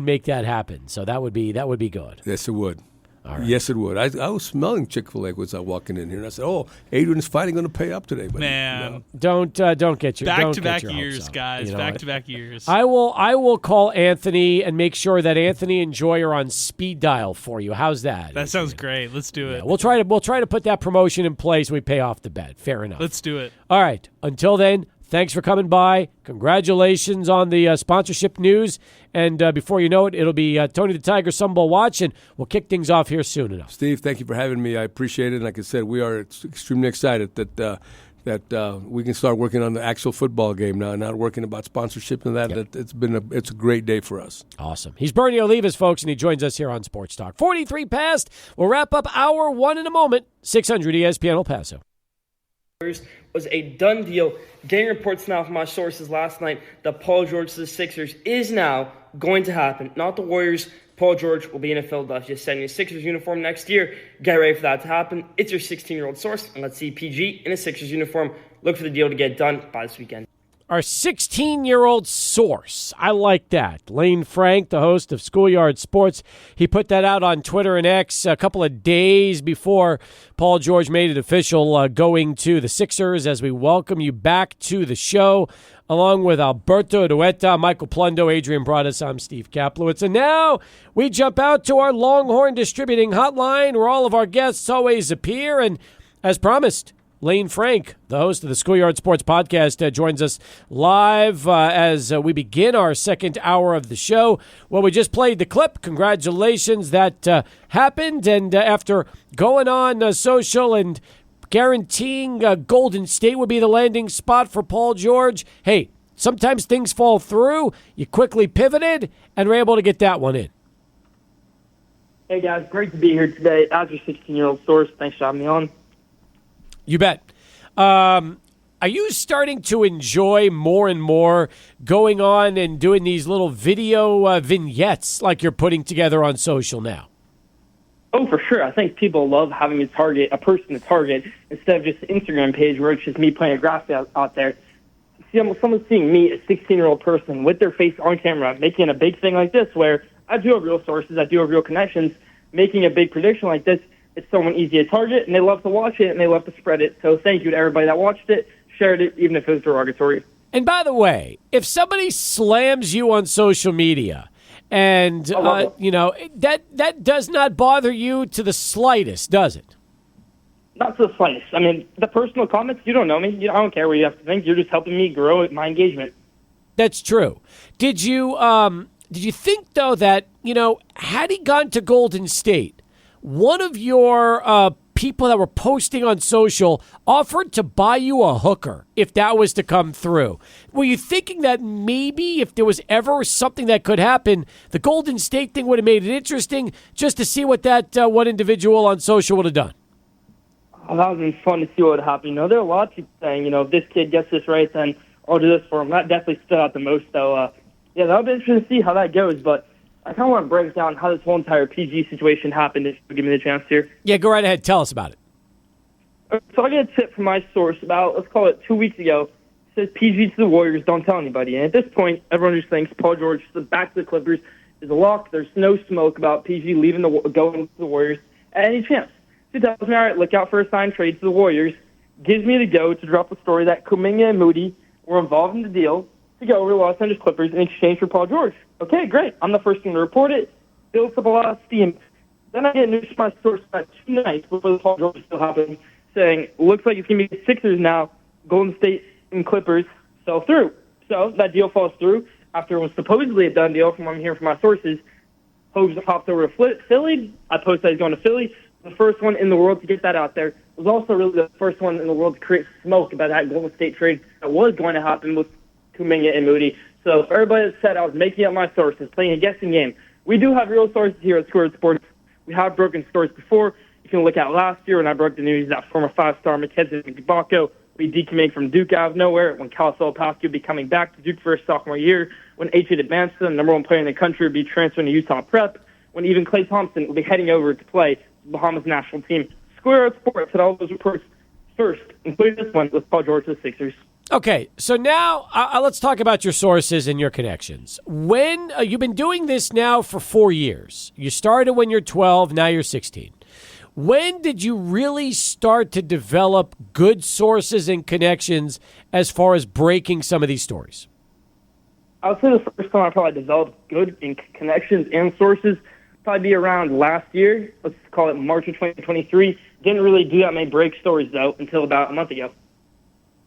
make that happen. So that would be good. Yes, it would. All right. Yes, it would. I was smelling Chick-fil-A as I was walking in here, and I said, "Oh, Adrian is finally going to pay up today." But man, no. Don't get your back-to-back years, guys. Back-to-back years. I will call Anthony and make sure that Anthony and Joy are on speed dial for you. How's that? That sounds great. Let's do it. We'll try to put that promotion in place. We pay off the bet. Fair enough. Let's do it. All right. Until then. Thanks for coming by. Congratulations on the sponsorship news. And before you know it, it'll be Tony the Tiger Sun Bowl Watch, and we'll kick things off here soon enough. Steve, thank you for having me. I appreciate it. And like I said, we are extremely excited that we can start working on the actual football game now, not working about sponsorship and that. Yep. It's a great day for us. Awesome. He's Bernie Olivas, folks, and he joins us here on Sports Talk. 43 past. We'll wrap up hour one in a moment. 600 ESPN El Paso. Was a done deal. Getting reports now from my sources last night that Paul George to the Sixers is now going to happen. Not the Warriors. Paul George will be in Philadelphia setting a Sixers uniform next year. Get ready for that to happen. It's your 16-year-old source, and let's see PG in a Sixers uniform. Look for the deal to get done by this weekend. Our 16-year-old source. I like that. Lane Frank, the host of Schoolyard Sports, he put that out on Twitter and X a couple of days before Paul George made it official going to the Sixers. As we welcome you back to the show, along with Alberto Duetta, Michael Plundo, Adrian Broadus, I'm Steve Kaplowitz. And now we jump out to our Longhorn Distributing Hotline where all of our guests always appear. And as promised, Lane Frank, the host of the Schoolyard Sports Podcast, joins us live as we begin our second hour of the show. Well, we just played the clip. Congratulations, that happened. And after going on social and guaranteeing Golden State would be the landing spot for Paul George, hey, sometimes things fall through. You quickly pivoted and were able to get that one in. Hey, guys, great to be here today. As your 16-year-old source, thanks for having me on. You bet. Are you starting to enjoy more and more going on and doing these little video vignettes like you're putting together on social now? Oh, for sure. I think people love having a person to target, instead of just an Instagram page where it's just me playing a graphic out there. Someone seeing me, a 16-year-old person, with their face on camera, making a big thing like this where I do have real sources, I do have real connections, making a big prediction like this, it's someone easy to target, and they love to watch it, and they love to spread it. So thank you to everybody that watched it, shared it, even if it was derogatory. And by the way, if somebody slams you on social media, and that does not bother you to the slightest, does it? Not to the slightest. I mean, the personal comments, you don't know me. I don't care what you have to think. You're just helping me grow my engagement. That's true. Did you Did you think, though, that, had he gone to Golden State, one of your people that were posting on social offered to buy you a hooker if that was to come through? Were you thinking that maybe if there was ever something that could happen, the Golden State thing would have made it interesting just to see what that one individual on social would have done? Oh, that would have been fun to see what would happen. There are a lot of people saying, if this kid gets this right, then I'll do this for him. That definitely stood out the most, though. Yeah, that would be interesting to see how that goes, but I kind of want to break down how this whole entire PG situation happened, if you give me the chance here. Yeah, go right ahead. Tell us about it. So I got a tip from my source about, let's call it 2 weeks ago. It says PG to the Warriors, don't tell anybody. And at this point, everyone just thinks Paul George back to the Clippers is a lock. There's no smoke about PG going to the Warriors at any chance. So he tells me, all right, look out for a signed trade to the Warriors. Gives me the go to drop a story that Kuminga and Moody were involved in the deal to go over to Los Angeles Clippers in exchange for Paul George. Okay, great. I'm the first one to report it. Builds up a lot of steam. Then I get news from my source about 2 nights before the Paul George deal happened, saying, looks like it's going to be the Sixers now, Golden State and Clippers sell through. So that deal falls through after it was supposedly a done deal from what I'm hearing from my sources. Hobbs hopped over to Philly. I posted he's going to Philly. The first one in the world to get that out there. Was also really the first one in the world to create smoke about that Golden State trade that was going to happen with Kuminga and Moody. So for everybody that said I was making up my sources, playing a guessing game, we do have real sources here at Schoolyard Sports. We have broken stories before. You can look at last year when I broke the news that former 5-star Mackenzie Mbako will be decommitting from Duke out of nowhere, when Cal Paso will be coming back to Duke for his sophomore year, when H.J. Advanced, number 1 player in the country, will be transferring to Utah Prep, when even Klay Thompson will be heading over to play the Bahamas national team. Schoolyard Sports had all those reports first, including this one with Paul George to the Sixers. Okay, so now let's talk about your sources and your connections. When you've been doing this now for 4 years. You started when you're 12, now you're 16. When did you really start to develop good sources and connections as far as breaking some of these stories? I would say the first time I probably developed good connections and sources probably be around last year. Let's call it March of 2023. Didn't really do that many break stories, though, until about a month ago.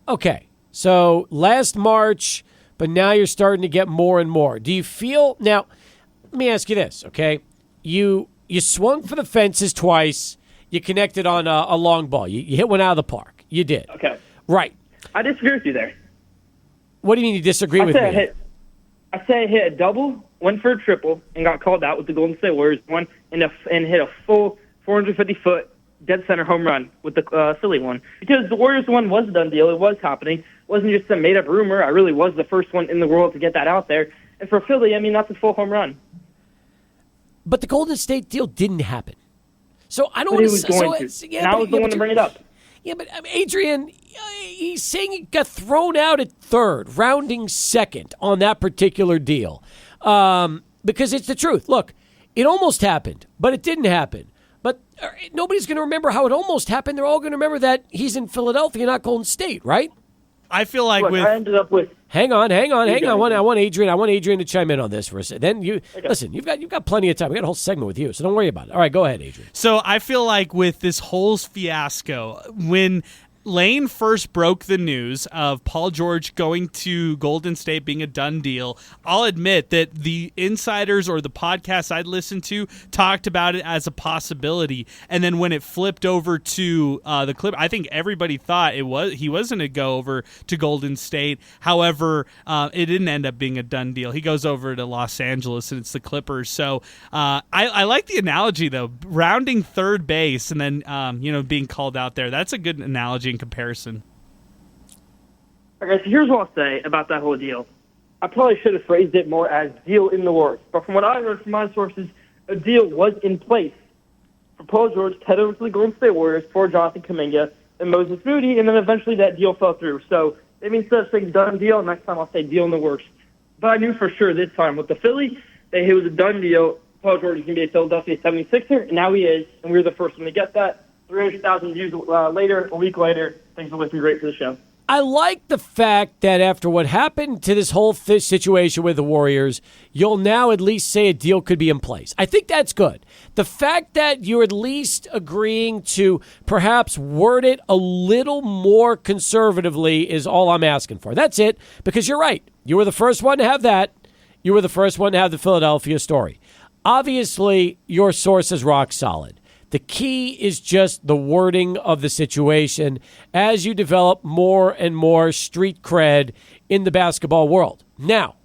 Okay, so last March, but now you're starting to get more and more. Do you feel... Now, let me ask you this, okay? You swung for the fences twice. You connected on a long ball. You hit one out of the park. You did. Okay. Right. I disagree with you there. What do you mean you disagree with me? I say I hit a double, went for a triple, and got called out with the Golden State Warriors one, and hit a full 450-foot dead center home run with the Philly one. Because the Warriors one was a done deal. It was happening. It wasn't just some made-up rumor. I really was the first one in the world to get that out there. And for Philly, that's a full home run. But the Golden State deal didn't happen. So I don't want to say... Yeah, and I was the one to bring it up. Yeah, but Adrian, he's saying he got thrown out at third, rounding second on that particular deal. Because it's the truth. Look, it almost happened, but it didn't happen. But nobody's going to remember how it almost happened. They're all going to remember that he's in Philadelphia, not Golden State, right? I feel like I ended up with... Hang on. I want Adrian to chime in on this for a second. Then listen. You've got plenty of time. We got a whole segment with you, so don't worry about it. All right, go ahead, Adrian. So I feel like with this whole fiasco, when Lane first broke the news of Paul George going to Golden State being a done deal, I'll admit that the insiders or the podcasts I'd listened to talked about it as a possibility. And then when it flipped over to the Clippers, I think everybody thought he was going to go over to Golden State. However, it didn't end up being a done deal. He goes over to Los Angeles and it's the Clippers. So I like the analogy though, rounding third base and then being called out there. That's a good analogy in comparison. Okay, so here's what I'll say about that whole deal. I probably should have phrased it more as deal in the works. But from what I heard from my sources, a deal was in place for Paul George to head over to the Golden State Warriors for Jonathan Kuminga and Moses Moody, and then eventually that deal fell through. So maybe instead of saying done deal, next time I'll say deal in the works. But I knew for sure this time with the Philly that it was a done deal. Paul George is going to be a Philadelphia 76er, and now he is, and we were the first one to get that. 300,000 views later, a week later, things will look great for the show. I like the fact that after what happened to this whole situation with the Warriors, you'll now at least say a deal could be in place. I think that's good. The fact that you're at least agreeing to perhaps word it a little more conservatively is all I'm asking for. That's it, because you're right. You were the first one to have that. You were the first one to have the Philadelphia story. Obviously, your source is rock solid. The key is just the wording of the situation as you develop more and more street cred in the basketball world. Now,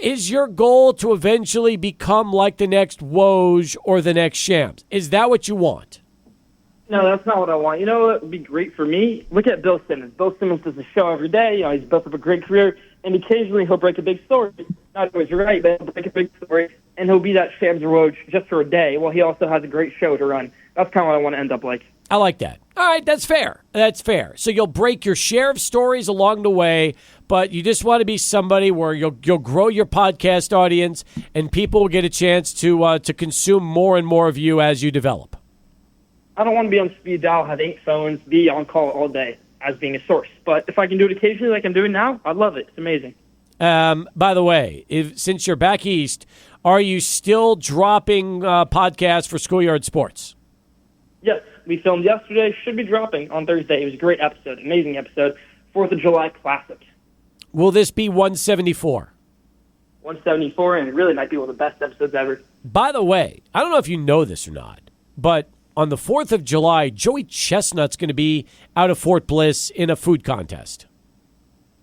is your goal to eventually become like the next Woj or the next Shams? Is that what you want? No, that's not what I want. You know what would be great for me? Look at Bill Simmons. Bill Simmons does a show every day. He's built up a great career, and occasionally he'll break a big story. Not always right, but he'll break a big story, and he'll be that Shams or Woj just for a day. Well, he also has a great show to run. That's kind of what I want to end up like. I like that. All right, that's fair. That's fair. So you'll break your share of stories along the way, but you just want to be somebody where you'll grow your podcast audience, and people will get a chance to consume more and more of you as you develop. I don't want to be on speed dial, have 8 phones, be on call all day as being a source. But if I can do it occasionally like I'm doing now, I'd love it. It's amazing. By the way, since you're back east, are you still dropping podcasts for Schoolyard Sports? Yes, we filmed yesterday. Should be dropping on Thursday. It was a great episode, amazing episode. 4th of July Classic. Will this be 174? 174, and it really might be one of the best episodes ever. By the way, I don't know if you know this or not, but on the 4th of July, Joey Chestnut's going to be out of Fort Bliss in a food contest.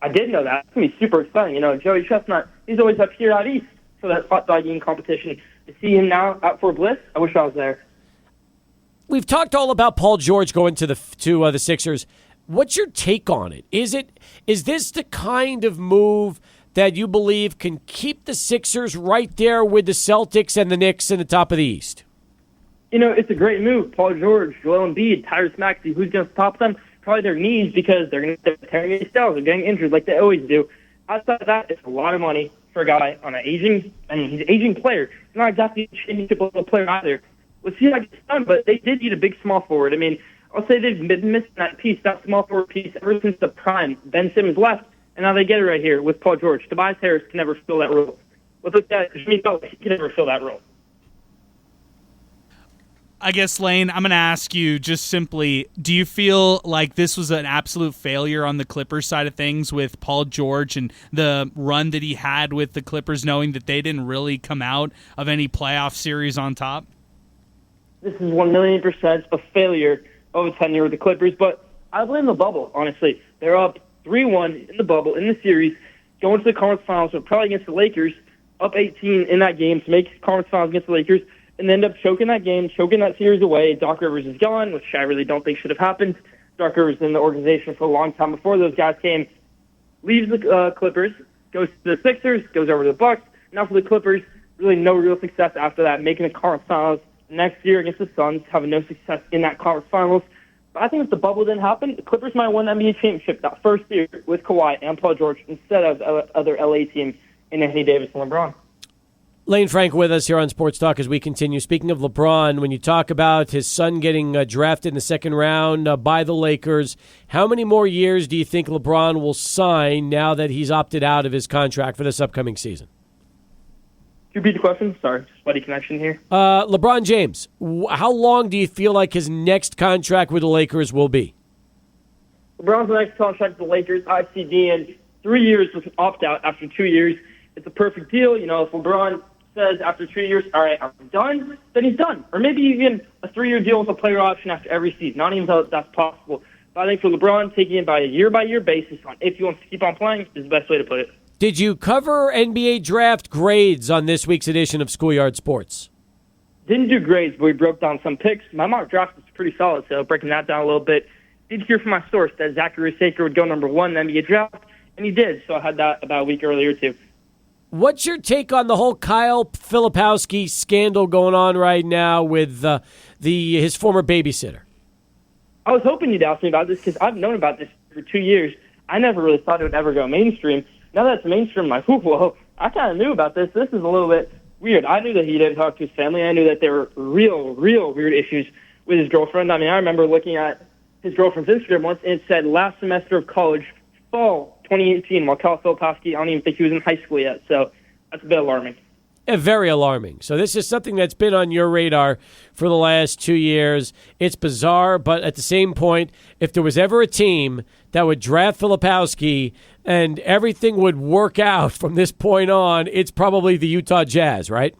I did know that. It's going to be super exciting. You know, Joey Chestnut, he's always up here out east for that hot dog eating competition. To see him now out Fort Bliss, I wish I was there. We've talked all about Paul George going to the Sixers. What's your take on it? Is this the kind of move that you believe can keep the Sixers right there with the Celtics and the Knicks in the top of the East? You know, it's a great move. Paul George, Joel Embiid, Tyrese Maxey, who's going to stop them? Probably their knees, because they're going to tear their ACLs. They're getting injured like they always do. Outside of that, it's a lot of money for a guy on he's an aging player. He's not exactly a championship level player either. We'll see how it gets done, but they did need a big small forward. I mean, I'll say they've been missing that small forward piece, ever since the prime. Ben Simmons left, and now they get it right here with Paul George. Tobias Harris can never fill that role. Look at that. Jimmy Butler, he can never fill that role. I guess, Lane, I'm going to ask you just simply, do you feel like this was an absolute failure on the Clippers side of things with Paul George and the run that he had with the Clippers, knowing that they didn't really come out of any playoff series on top? This is 1,000,000% a failure of a tenure with the Clippers, but I blame the bubble, honestly. They're up 3-1 in the bubble, in the series, going to the conference finals, so probably against the Lakers, up 18 in that game to make conference finals against the Lakers, and they end up choking that game, choking that series away. Doc Rivers is gone, which I really don't think should have happened. Doc Rivers in the organization for a long time before those guys came. Leaves the Clippers, goes to the Sixers, goes over to the Bucks. Now for the Clippers, really no real success after that, making the conference finals next year against the Suns, having no success in that conference finals. But I think if the bubble didn't happen, the Clippers might have won the NBA championship that first year with Kawhi and Paul George instead of other LA teams in Anthony Davis and LeBron. Lane Frank with us here on Sports Talk as we continue. Speaking of LeBron, when you talk about his son getting drafted in the second round by the Lakers, how many more years do you think LeBron will sign now that he's opted out of his contract for this upcoming season? Could you repeat the question? Sorry, sweaty connection here. LeBron James, how long do you feel like his next contract with the Lakers will be? LeBron's next contract with the Lakers, ICD, in 3 years with an opt-out after 2 years. It's a perfect deal. You know, if LeBron says after 2 years, all right, I'm done, then he's done. Or maybe even a 3-year deal with a player option after every season. Not even though that's possible. But I think for LeBron, taking it by a year-by-year basis on if he wants to keep on playing is the best way to put it. Did you cover NBA draft grades on this week's edition of Schoolyard Sports? Didn't do grades, but we broke down some picks. My mock draft was pretty solid, so breaking that down a little bit. Did hear from my source that Zachary Saker would go number 1 in the NBA draft, and he did, so I had that about a week earlier, too. What's your take on the whole Kyle Filipowski scandal going on right now with his former babysitter? I was hoping you'd ask me about this because I've known about this for 2 years. I never really thought it would ever go mainstream. Now that it's mainstream, I'm like, whoa, I kind of knew about this. This is a little bit weird. I knew that he didn't talk to his family. I knew that there were real weird issues with his girlfriend. I mean, I remember looking at his girlfriend's Instagram once, and it said last semester of college, fall 2018, while Kyle Filipowski, I don't even think he was in high school yet. So that's a bit alarming. Very alarming. So this is something that's been on your radar for the last 2 years. It's bizarre, but at the same point, if there was ever a team that would draft Filipowski and everything would work out from this point on, it's probably the Utah Jazz, right?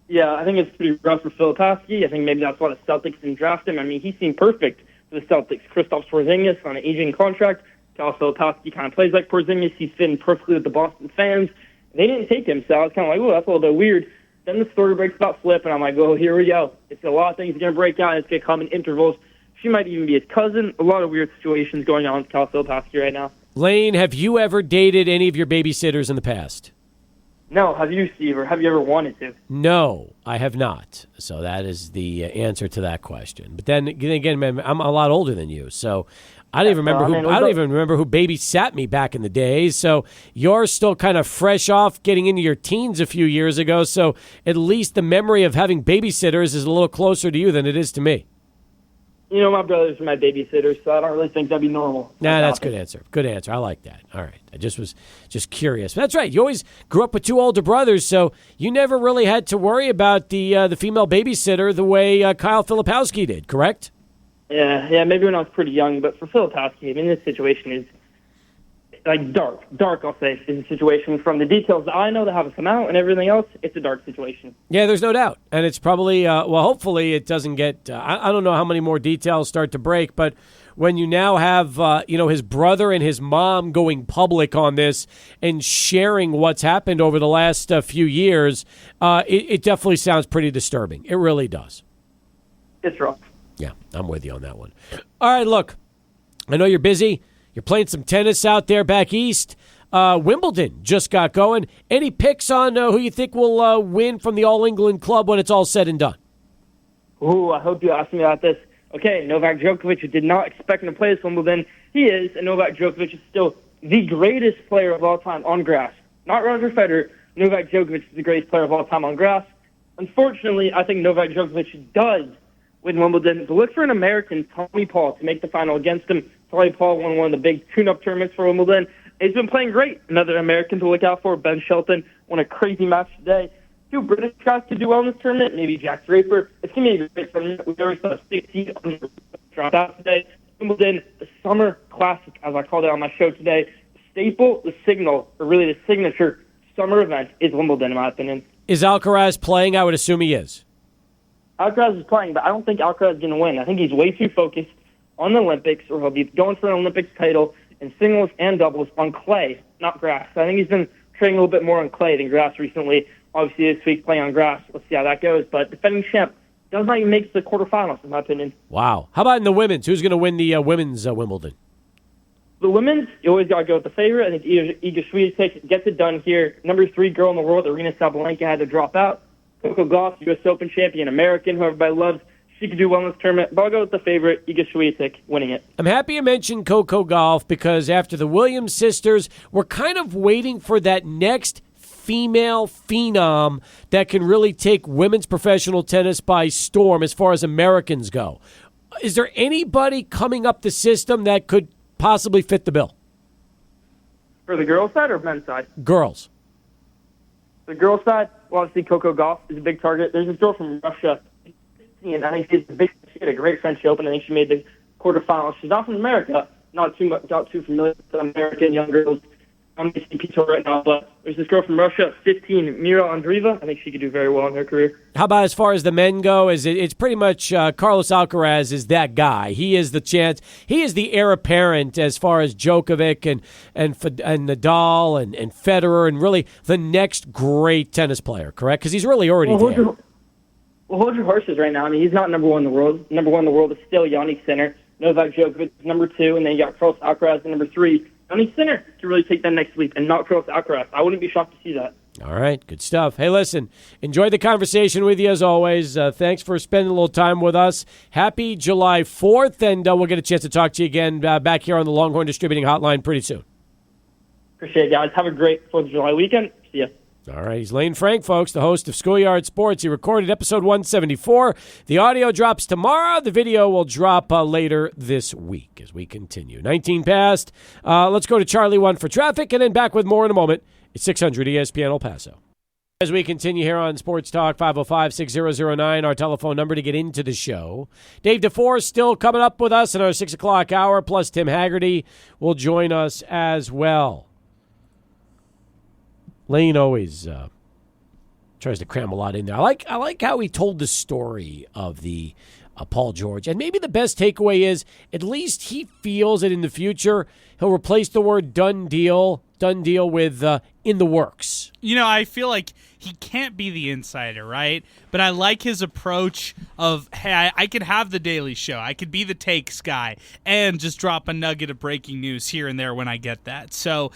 Yeah, I think it's pretty rough for Filipowski. I think maybe that's why the Celtics didn't draft him. I mean, he seemed perfect for the Celtics. Kristaps Porzingis on an aging contract. Kyle Filipowski kind of plays like Porzingis. He's fitting perfectly with the Boston fans. They didn't take him, so I was kind of like, oh, that's a little bit weird. Then the story breaks about Flip, and I'm like, oh, here we go. It's a lot of things going to break out, and it's going to come in intervals. She might even be his cousin. A lot of weird situations going on with Kyle Filipowski right now. Lane, have you ever dated any of your babysitters in the past? No, have you, Steve, or have you ever wanted to? No, I have not. So that is the answer to that question. But then again, man, I'm a lot older than you, so I don't even remember who babysat me back in the days. So you're still kind of fresh off getting into your teens a few years ago. So at least the memory of having babysitters is a little closer to you than it is to me. You know, my brothers are my babysitters, so I don't really think that'd be normal. Nah, that's a good answer. Good answer. I like that. All right. I just was curious. But that's right. You always grew up with two older brothers, so you never really had to worry about the female babysitter the way Kyle Filipowski did, correct? Yeah, maybe when I was pretty young, but for Filipowski, I mean, this situation is like dark, I'll say, is a situation from the details that I know that haven't come out and everything else. It's a dark situation. Yeah, there's no doubt. And it's probably, hopefully it doesn't get, I don't know how many more details start to break, but when you now have, his brother and his mom going public on this and sharing what's happened over the last few years, it definitely sounds pretty disturbing. It really does. It's rough. Yeah, I'm with you on that one. All right, look, I know you're busy. You're playing some tennis out there back east. Wimbledon just got going. Any picks on who you think will win from the All England club when it's all said and done? Ooh, I hope you asked me about this. Okay, Novak Djokovic, who did not expect him to play this Wimbledon. He is, and Novak Djokovic is still the greatest player of all time on grass. Not Roger Federer. Novak Djokovic is the greatest player of all time on grass. Unfortunately, I think Novak Djokovic does win Wimbledon. But look for an American, Tommy Paul, to make the final against him. Tommy Paul won one of the big tune-up tournaments for Wimbledon. He's been playing great. Another American to look out for, Ben Shelton, won a crazy match today. Two British guys to do well in this tournament, maybe Jack Draper. It's going to be a great tournament. We've already saw a 6 seed on the drop out today. Wimbledon, the Summer Classic, as I called it on my show today. The staple, the signal, or really the signature summer event is Wimbledon, in my opinion. Is Alcaraz playing? I would assume he is. Alcaraz is playing, but I don't think Alcaraz is going to win. I think he's way too focused on the Olympics, or he'll be going for an Olympics title in singles and doubles on clay, not grass. I think he's been training a little bit more on clay than grass recently. Obviously, this week playing on grass. Let's see how that goes. But defending champ does not even make the quarterfinals, in my opinion. Wow. How about in the women's? Who's going to win the women's Wimbledon? The women's, you always got to go with the favorite. I think Iga Swiatek gets it done here. Number 3 girl in the world, Arina Sabalenka, had to drop out. Coco Gauff, U.S. Open champion, American, who everybody loves. She could do well in this tournament, but I'll go with the favorite, Iga Swiatek, winning it. I'm happy you mentioned Coco Gauff because after the Williams sisters, we're kind of waiting for that next female phenom that can really take women's professional tennis by storm as far as Americans go. Is there anybody coming up the system that could possibly fit the bill? For the girls' side or men's side? Girls. The girls' side, well, obviously Coco Gauff is a big target. There's this girl from Russia, and I think she had a great French Open. I think she made the quarterfinals. She's not from America, not too familiar with American young girls. I'm going to see Tour right now, but there's this girl from Russia, 15, Mira Andreeva. I think she could do very well in her career. How about as far as the men go? It's pretty much Carlos Alcaraz is that guy. He is the chance. He is the heir apparent as far as Djokovic and Nadal and Federer and really the next great tennis player, correct? Because he's really already there. Hold your horses right now. I mean, he's not number 1 in the world. Number 1 in the world is still Yannick Sinner. Novak Djokovic is number 2, and then you got Carlos Alcaraz at number 3. Yannick Sinner to really take that next leap and not Carlos Alcaraz. I wouldn't be shocked to see that. All right, good stuff. Hey, listen, enjoyed the conversation with you as always. Thanks for spending a little time with us. Happy July 4th, and we'll get a chance to talk to you again back here on the Longhorn Distributing Hotline pretty soon. Appreciate it, guys. Have a great 4th of July weekend. See ya. All right, he's Lane Frank, folks, the host of Schoolyard Sports. He recorded episode 174. The audio drops tomorrow. The video will drop later this week as we continue. 19 past. Let's go to Charlie 1 for traffic, and then back with more in a moment. It's 600 ESPN El Paso. As we continue here on Sports Talk 505-6009, our telephone number to get into the show. Dave DeForest still coming up with us in our 6 o'clock hour, plus Tim Haggerty will join us as well. Lane always tries to cram a lot in there. I like how he told the story of the Paul George. And maybe the best takeaway is at least he feels that in the future he'll replace the word done deal with in the works. I feel like he can't be the insider, right? But I like his approach of, hey, I could have the Daily Show. I could be the takes guy and just drop a nugget of breaking news here and there when I get that. So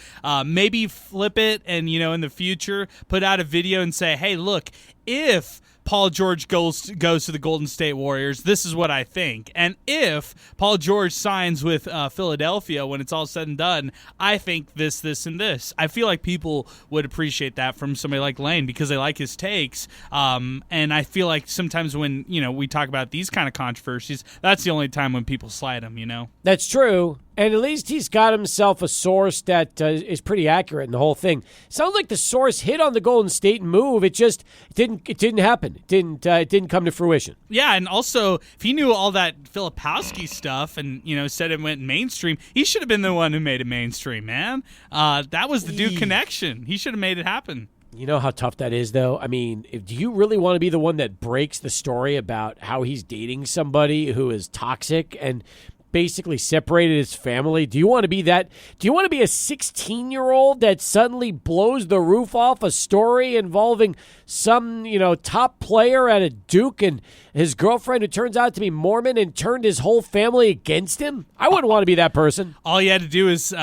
maybe flip it and, in the future, put out a video and say, hey, look, if Paul George goes to the Golden State Warriors, this is what I think. And if Paul George signs with Philadelphia when it's all said and done, I think this, this, and this. I feel like people would appreciate that from somebody like Lane because they like his takes. And I feel like sometimes when, we talk about these kind of controversies, that's the only time when people slide them, That's true. And at least he's got himself a source that is pretty accurate in the whole thing. Sounds like the source hit on the Golden State move. It just didn't happen. It didn't come to fruition. Yeah, and also if he knew all that Filipowski stuff and said it went mainstream, he should have been the one who made it mainstream, man. That was the Duke connection. He should have made it happen. You know how tough that is, though? I mean, do you really want to be the one that breaks the story about how he's dating somebody who is toxic and basically separated his family? Do you want to be that? Do you want to be a 16-year-old that suddenly blows the roof off a story involving some, top player at a Duke and his girlfriend who turns out to be Mormon and turned his whole family against him? I wouldn't want to be that person. All you had to do is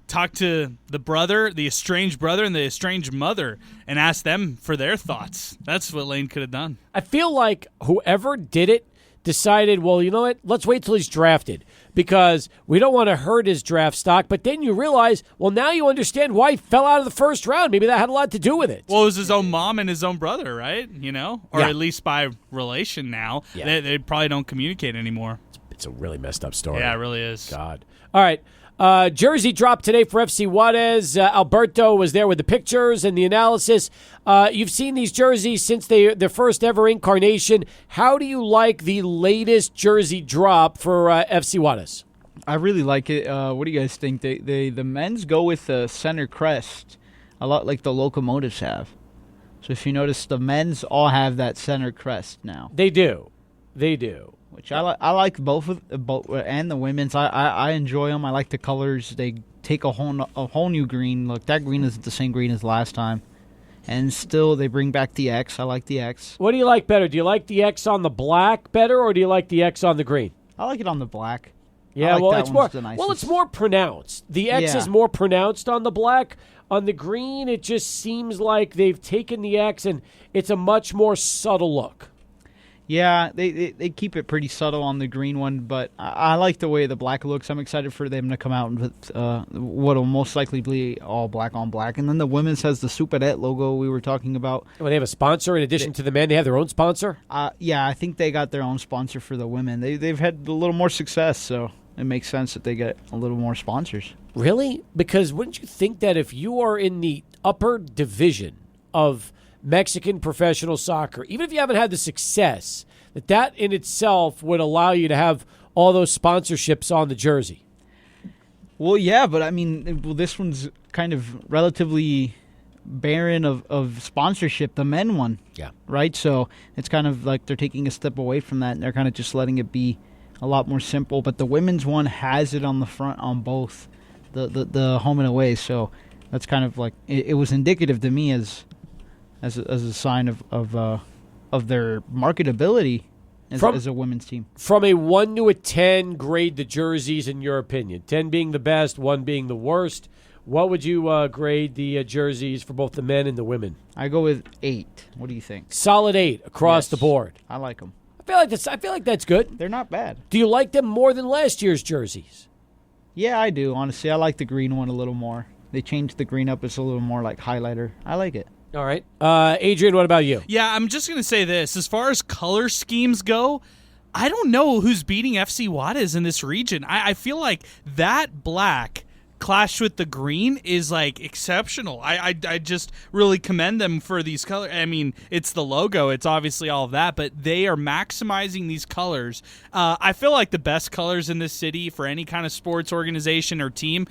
talk to the estranged brother and the estranged mother and ask them for their thoughts. That's what Lane could have done. I feel like whoever did it decided, well, you know what, let's wait till he's drafted because we don't want to hurt his draft stock. But then you realize, well, now you understand why he fell out of the first round. Maybe that had a lot to do with it. Well, it was his own mom and his own brother, right? Or Yeah. at least by relation now. Yeah. They probably don't communicate anymore. It's a really messed up story. Yeah, it really is. God. All right. Jersey dropped today for FC Juarez. Alberto was there with the pictures and the analysis. You've seen these jerseys since their first ever incarnation. How do you like the latest jersey drop for FC Juarez? I really like it. What do you guys think? The men's go with the center crest, a lot like the Locomotives have. So if you notice, the men's all have that center crest now. They do. Which I like both and the women's. I enjoy them. I like the colors. They take a whole new green look. That green isn't the same green as last time, and still they bring back the X. I like the X. What do you like better? Do you like the X on the black better, or do you like the X on the green? I like it on the black. Yeah, like it's more pronounced. The X is more pronounced on the black. On the green, it just seems like they've taken the X and it's a much more subtle look. Yeah, they keep it pretty subtle on the green one, but I like the way the black looks. I'm excited for them to come out with what will most likely be all black on black. And then the women's has the Superette logo we were talking about. Well, they have a sponsor in addition to the men. They have their own sponsor? Yeah, I think they got their own sponsor for the women. They've had a little more success, so it makes sense that they get a little more sponsors. Really? Because wouldn't you think that if you are in the upper division of Mexican professional soccer, even if you haven't had the success, that in itself would allow you to have all those sponsorships on the jersey? Well, yeah, but I mean, this one's kind of relatively barren of sponsorship, the men one. Yeah. Right? So it's kind of like they're taking a step away from that, and they're kind of just letting it be a lot more simple. But the women's one has it on the front on both the home and away, so that's kind of like it was indicative to me as a sign of their marketability as a women's team. From a 1 to a 10, grade the jerseys in your opinion. 10 being the best, 1 being the worst. What would you grade the jerseys for both the men and the women? I go with 8. What do you think? Solid 8 across the board. I like them. I feel like that's good. They're not bad. Do you like them more than last year's jerseys? Yeah, I do. Honestly, I like the green one a little more. They changed the green up. It's a little more like highlighter. I like it. All right. Adrian, what about you? Yeah, I'm just going to say this. As far as color schemes go, I don't know who's beating FC Juarez in this region. I feel like that black clashed with the green is like exceptional. I just really commend them for these colors. I mean, it's the logo, it's obviously all of that, but they are maximizing these colors. I feel like the best colors in this city for any kind of sports organization or team,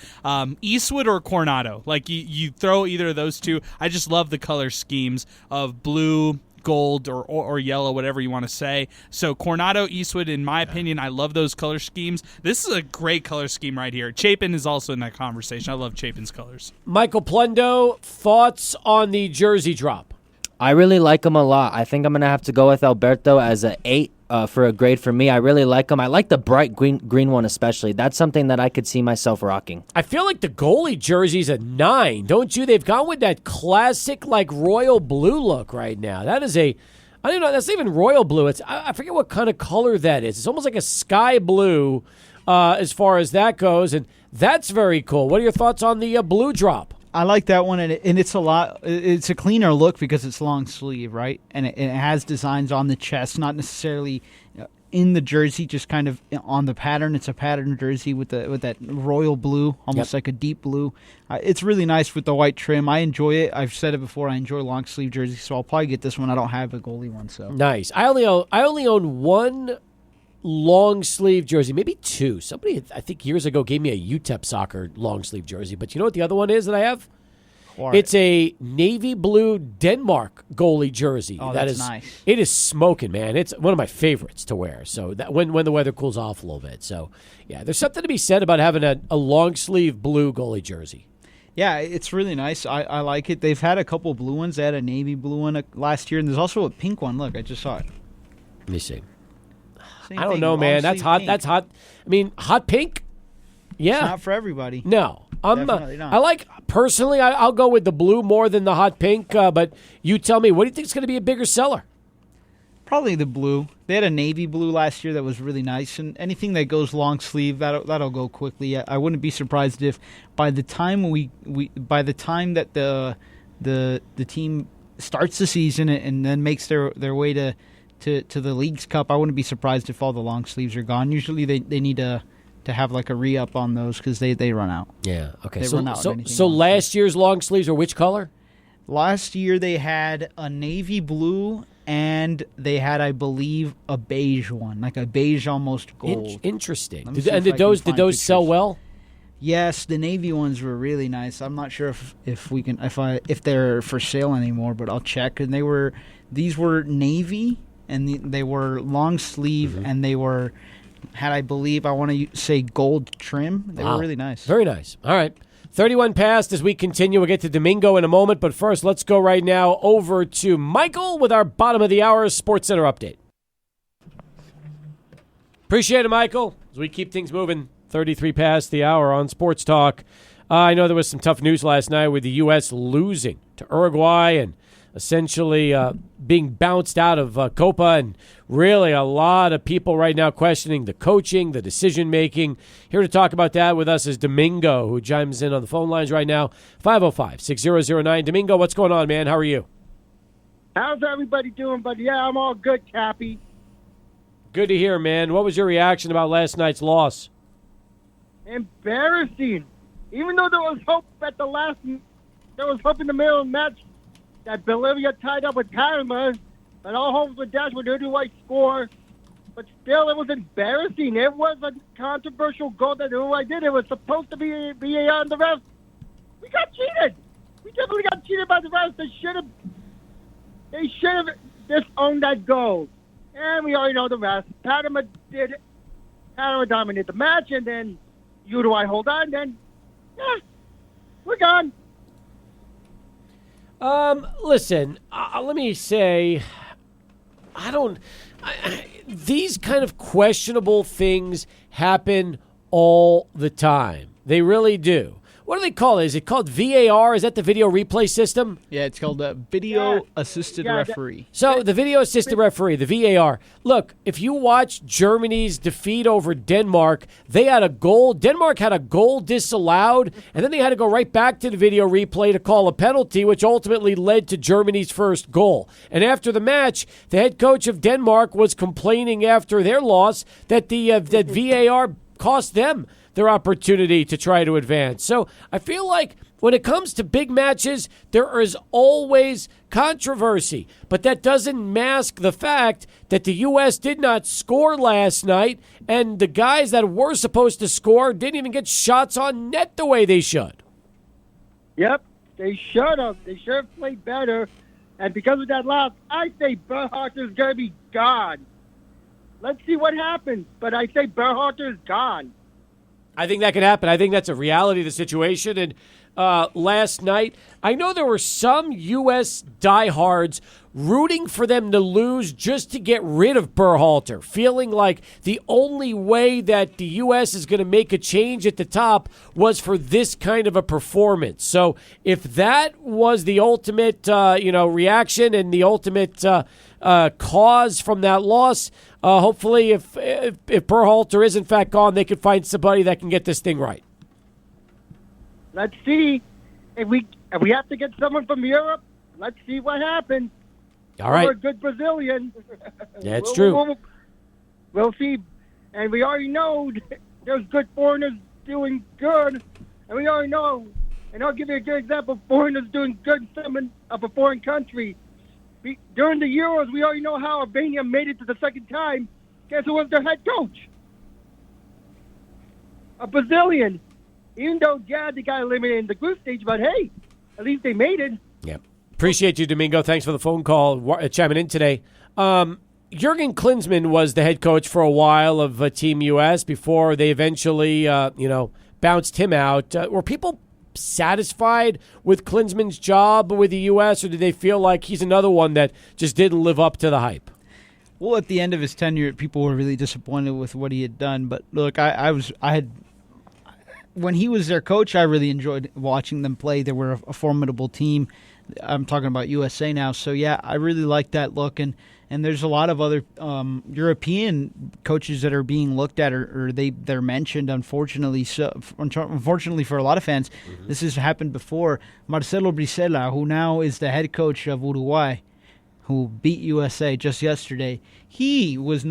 Eastwood or Coronado. Like you throw either of those two. I just love the color schemes of blue, gold, or yellow, whatever you want to say. So Coronado, Eastwood, in my opinion, I love those color schemes. This is a great color scheme right here. Chapin is also in that conversation. I love Chapin's colors. Michael Plundo, thoughts on the jersey drop? I really like him a lot. I think I'm going to have to go with Alberto as an 8 for a grade for me. I really like him. I like the bright green one especially. That's something that I could see myself rocking. I feel like the goalie jersey's a 9, don't you? They've gone with that classic, like, royal blue look right now. That is I don't know, that's not even royal blue. I forget what kind of color that is. It's almost like a sky blue as far as that goes, and that's very cool. What are your thoughts on the blue drop? I like that one, and it's it's a cleaner look because it's long sleeve, right? And it has designs on the chest, not necessarily in the jersey, just kind of on the pattern. It's a pattern jersey with that royal blue, almost like a deep blue. It's really nice with the white trim. I enjoy it. I've said it before. I enjoy long sleeve jerseys, so I'll probably get this one. I don't have a goalie one, so nice. I only own one long sleeve jersey, maybe 2. Somebody, I think years ago, gave me a UTEP soccer long sleeve jersey. But you know what the other one is that I have? What? It's a navy blue Denmark goalie jersey. Oh, that's nice. It is smoking, man. It's one of my favorites to wear. So that when the weather cools off a little bit. So yeah, there's something to be said about having a long sleeve blue goalie jersey. Yeah, it's really nice. I like it. They've had a couple blue ones. They had a navy blue one last year, and there's also a pink one. Look, I just saw it. Let me see. Same I don't thing, know, man. That's hot. pink. That's hot. I mean, hot pink? Yeah. It's not for everybody. No. Definitely not. I like, personally, I'll go with the blue more than the hot pink, but you tell me, what do you think is going to be a bigger seller? Probably the blue. They had a navy blue last year that was really nice, and anything that goes long sleeve, that'll go quickly. I wouldn't be surprised if by the time that the team starts the season and then makes their way to the League's Cup, I wouldn't be surprised if all the long sleeves are gone. Usually they need to have like a re-up on those because they run out. Yeah, okay. They run out of anything so long last year's long sleeves are which color? Last year they had a navy blue and they had, I believe, a beige one, like a beige almost gold. Interesting. Let me see And if I did those can find sell pictures. well? Yes, the navy ones were really nice. I'm not sure if they're for sale anymore, but I'll check. And these were navy, and they were long sleeve, and they had, I believe, I want to say gold trim. They were really nice. Very nice. All right. 31 past as we continue. We'll get to Domingo in a moment, but first let's go right now over to Michael with our bottom of the hour Sports Center update. Appreciate it, Michael, as we keep things moving. 33 past the hour on Sports Talk. I know there was some tough news last night with the U.S. losing to Uruguay and essentially being bounced out of Copa, and really a lot of people right now questioning the coaching, the decision-making. Here to talk about that with us is Domingo, who chimes in on the phone lines right now, 505-6009. Domingo, what's going on, man? How are you? How's everybody doing, buddy? Yeah, I'm all good, Cappy. Good to hear, man. What was your reaction about last night's loss? Embarrassing. Even though there was hope in the middle of the match that Bolivia tied up with Panama, and all hopes were dashed with Uruguay score. But still, it was embarrassing. It was a controversial goal that Uruguay did. It was supposed to be VAR on the refs. We got cheated. We definitely got cheated by the refs. They should have disowned that goal. And we already know the rest. Panama dominated the match, and then Uruguay hold on. Then, yeah, we're gone. Listen, let me say, these kind of questionable things happen all the time. They really do. What do they call it? Is it called VAR? Is that the video replay system? Yeah, it's called a video assisted referee. So the video assisted referee, the VAR. Look, if you watch Germany's defeat over Denmark, they had a goal. Denmark had a goal disallowed, and then they had to go right back to the video replay to call a penalty, which ultimately led to Germany's first goal. And after the match, the head coach of Denmark was complaining after their loss that that VAR cost them their opportunity to try to advance. So I feel like when it comes to big matches, there is always controversy. But that doesn't mask the fact that the U.S. did not score last night, and the guys that were supposed to score didn't even get shots on net the way they should. Yep, they should have. They should have played better. And because of that loss, I say Berhalter's going to be gone. Let's see what happens. But I say Berhalter's gone. I think that could happen. I think that's a reality of the situation. And last night, I know there were some U.S. diehards rooting for them to lose just to get rid of Berhalter, feeling like the only way that the U.S. is going to make a change at the top was for this kind of a performance. So if that was the ultimate reaction and the ultimate cause from that loss, hopefully if Berhalter is in fact gone, they could find somebody that can get this thing right. Let's see. If we have to get someone from Europe, let's see what happens. All right. We're a good Brazilian. That's true. We'll see. And we already know there's good foreigners doing good. And we already know. And I'll give you a good example of foreigners doing good in of a foreign country. During the Euros, we already know how Albania made it to the second time. Guess who was their head coach? A Brazilian. Even though, they got eliminated in the group stage, but hey, at least they made it. Yep. Appreciate you, Domingo. Thanks for the phone call, chiming in today. Jurgen Klinsmann was the head coach for a while of Team US before they eventually, bounced him out. Were people satisfied with Klinsmann's job with the U.S., or did they feel like he's another one that just didn't live up to the hype? Well, at the end of his tenure, people were really disappointed with what he had done. But look, when he was their coach, I really enjoyed watching them play. They were a formidable team. I'm talking about USA now. So, yeah, I really like that look. And there's a lot of other European coaches that are being looked at or they're mentioned, unfortunately. So, unfortunately for a lot of fans, this has happened before. Marcelo Brizuela, who now is the head coach of Uruguay, who beat USA just yesterday, he was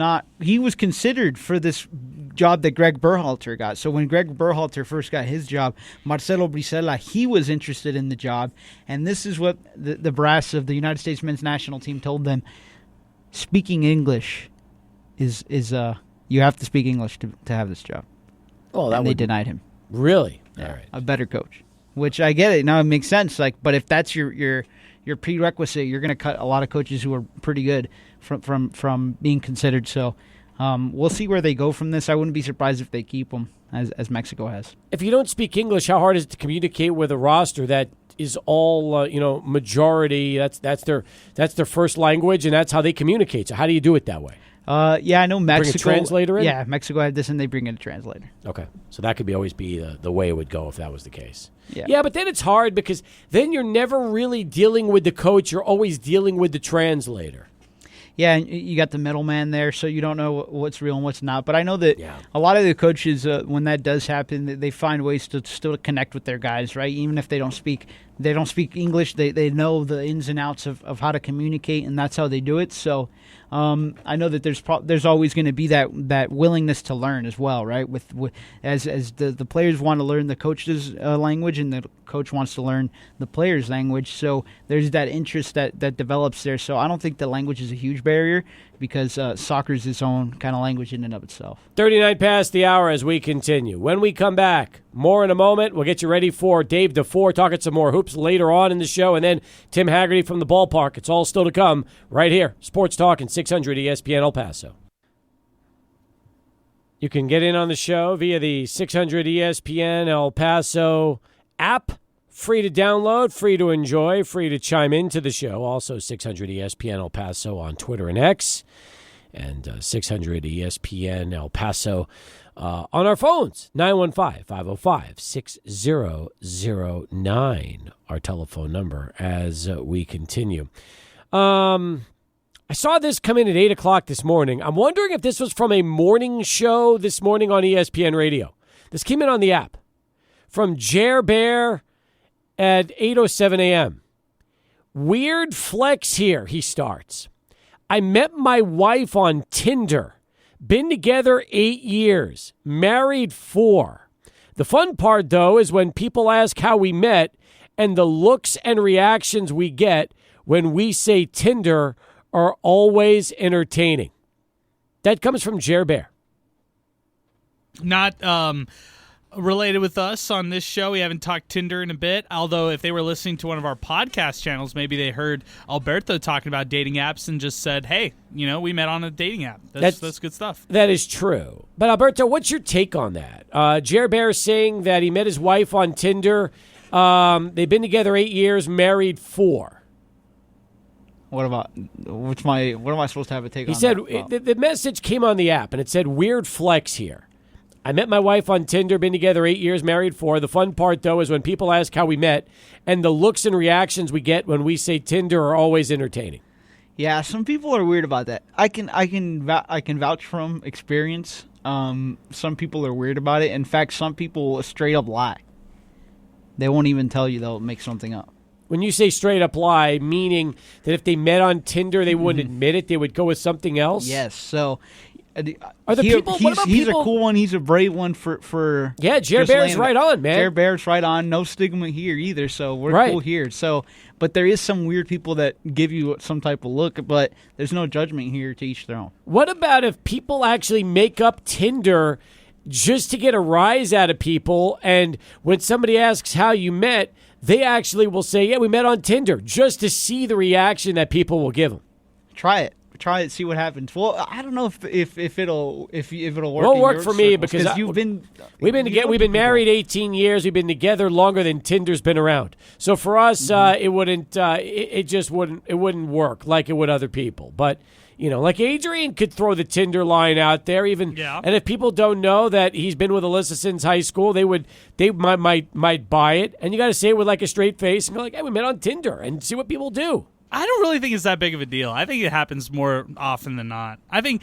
considered for this job that Greg Berhalter got. So when Greg Berhalter first got his job, Marcelo Brizuela, he was interested in the job. And this is what the brass of the United States men's national team told them. Speaking English is you have to speak English to have this job. Oh, they denied him. Really? Yeah, all right. A better coach. Which I get it. Now it makes sense. But if that's your prerequisite, you're going to cut a lot of coaches who are pretty good from being considered. So we'll see where they go from this. I wouldn't be surprised if they keep them, as Mexico has. If you don't speak English, how hard is it to communicate with a roster that is all majority? That's their first language, and that's how they communicate. So how do you do it that way? I know Mexico. Bring a translator in? Yeah, Mexico had this, and they bring in a translator. Okay, so that could always be the way it would go if that was the case. Yeah, but then it's hard because then you're never really dealing with the coach. You're always dealing with the translator. Yeah, and you got the middleman there, so you don't know what's real and what's not. But I know that a lot of the coaches, when that does happen, they find ways to still connect with their guys, right? Even if they don't speak English, they know the ins and outs of how to communicate, and that's how they do it. So I know that there's always going to be that willingness to learn as well, right? As the players want to learn the coach's language, and the coach wants to learn the player's language. So there's that interest that develops there. So I don't think the language is a huge barrier because soccer is its own kind of language in and of itself. 39 past the hour as we continue. When we come back, more in a moment. We'll get you ready for Dave DeFore talking some more hoops later on in the show, and then Tim Haggerty from the ballpark. It's all still to come right here. Sports Talk and 600 ESPN El Paso. You can get in on the show via the 600 ESPN El Paso app. Free to download, free to enjoy, free to chime into the show. Also 600 ESPN El Paso on Twitter and X, and 600 ESPN El Paso on our phones, 915-505-6009, our telephone number as we continue. I saw this come in at 8 o'clock this morning. I'm wondering if this was from a morning show this morning on ESPN Radio. This came in on the app from Jer Bear at 8:07 a.m. Weird flex here, he starts. I met my wife on Tinder. Been together 8 years. Married 4. The fun part, though, is when people ask how we met and the looks and reactions we get when we say Tinder are always entertaining. That comes from Jer Bear. Not related with us on this show. We haven't talked Tinder in a bit, although if they were listening to one of our podcast channels, maybe they heard Alberto talking about dating apps and just said, hey, we met on a dating app. That's good stuff. That is true. But Alberto, what's your take on that? Jer Bear is saying that he met his wife on Tinder. They've been together 8 years, married 4. What am I supposed to have a take on? He said that? the message came on the app, and it said, weird flex here. I met my wife on Tinder, been together 8 years, married 4. The fun part, though, is when people ask how we met, and the looks and reactions we get when we say Tinder are always entertaining. Yeah, some people are weird about that. I can vouch from experience. Some people are weird about it. In fact, some people will straight up lie. They won't even tell you they'll make something up. When you say straight up lie, meaning that if they met on Tinder, they wouldn't admit it, they would go with something else? Yes. So, are the people? What about he's people? a cool one. He's a brave one for Yeah, Jer Bear's right on, man. Jer Bear's right on. No stigma here either. So we're cool here. So, but there is some weird people that give you some type of look, but there's no judgment here, to each their own. What about if people actually make up Tinder just to get a rise out of people, and when somebody asks how you met, they actually will say, yeah, we met on Tinder, just to see the reaction that people will give them? Try it, see what happens. Well, I don't know if it'll work. It won't work for me because we've been married 18 years. We've been together longer than Tinder's been around. So for us, it wouldn't. It just wouldn't. It wouldn't work like it would other people. But like Adrian could throw the Tinder line out there, even. Yeah. And if people don't know that he's been with Alyssa since high school, they might buy it. And you got to say it with like a straight face and go like, hey, we met on Tinder, and see what people do. I don't really think it's that big of a deal. I think it happens more often than not. I think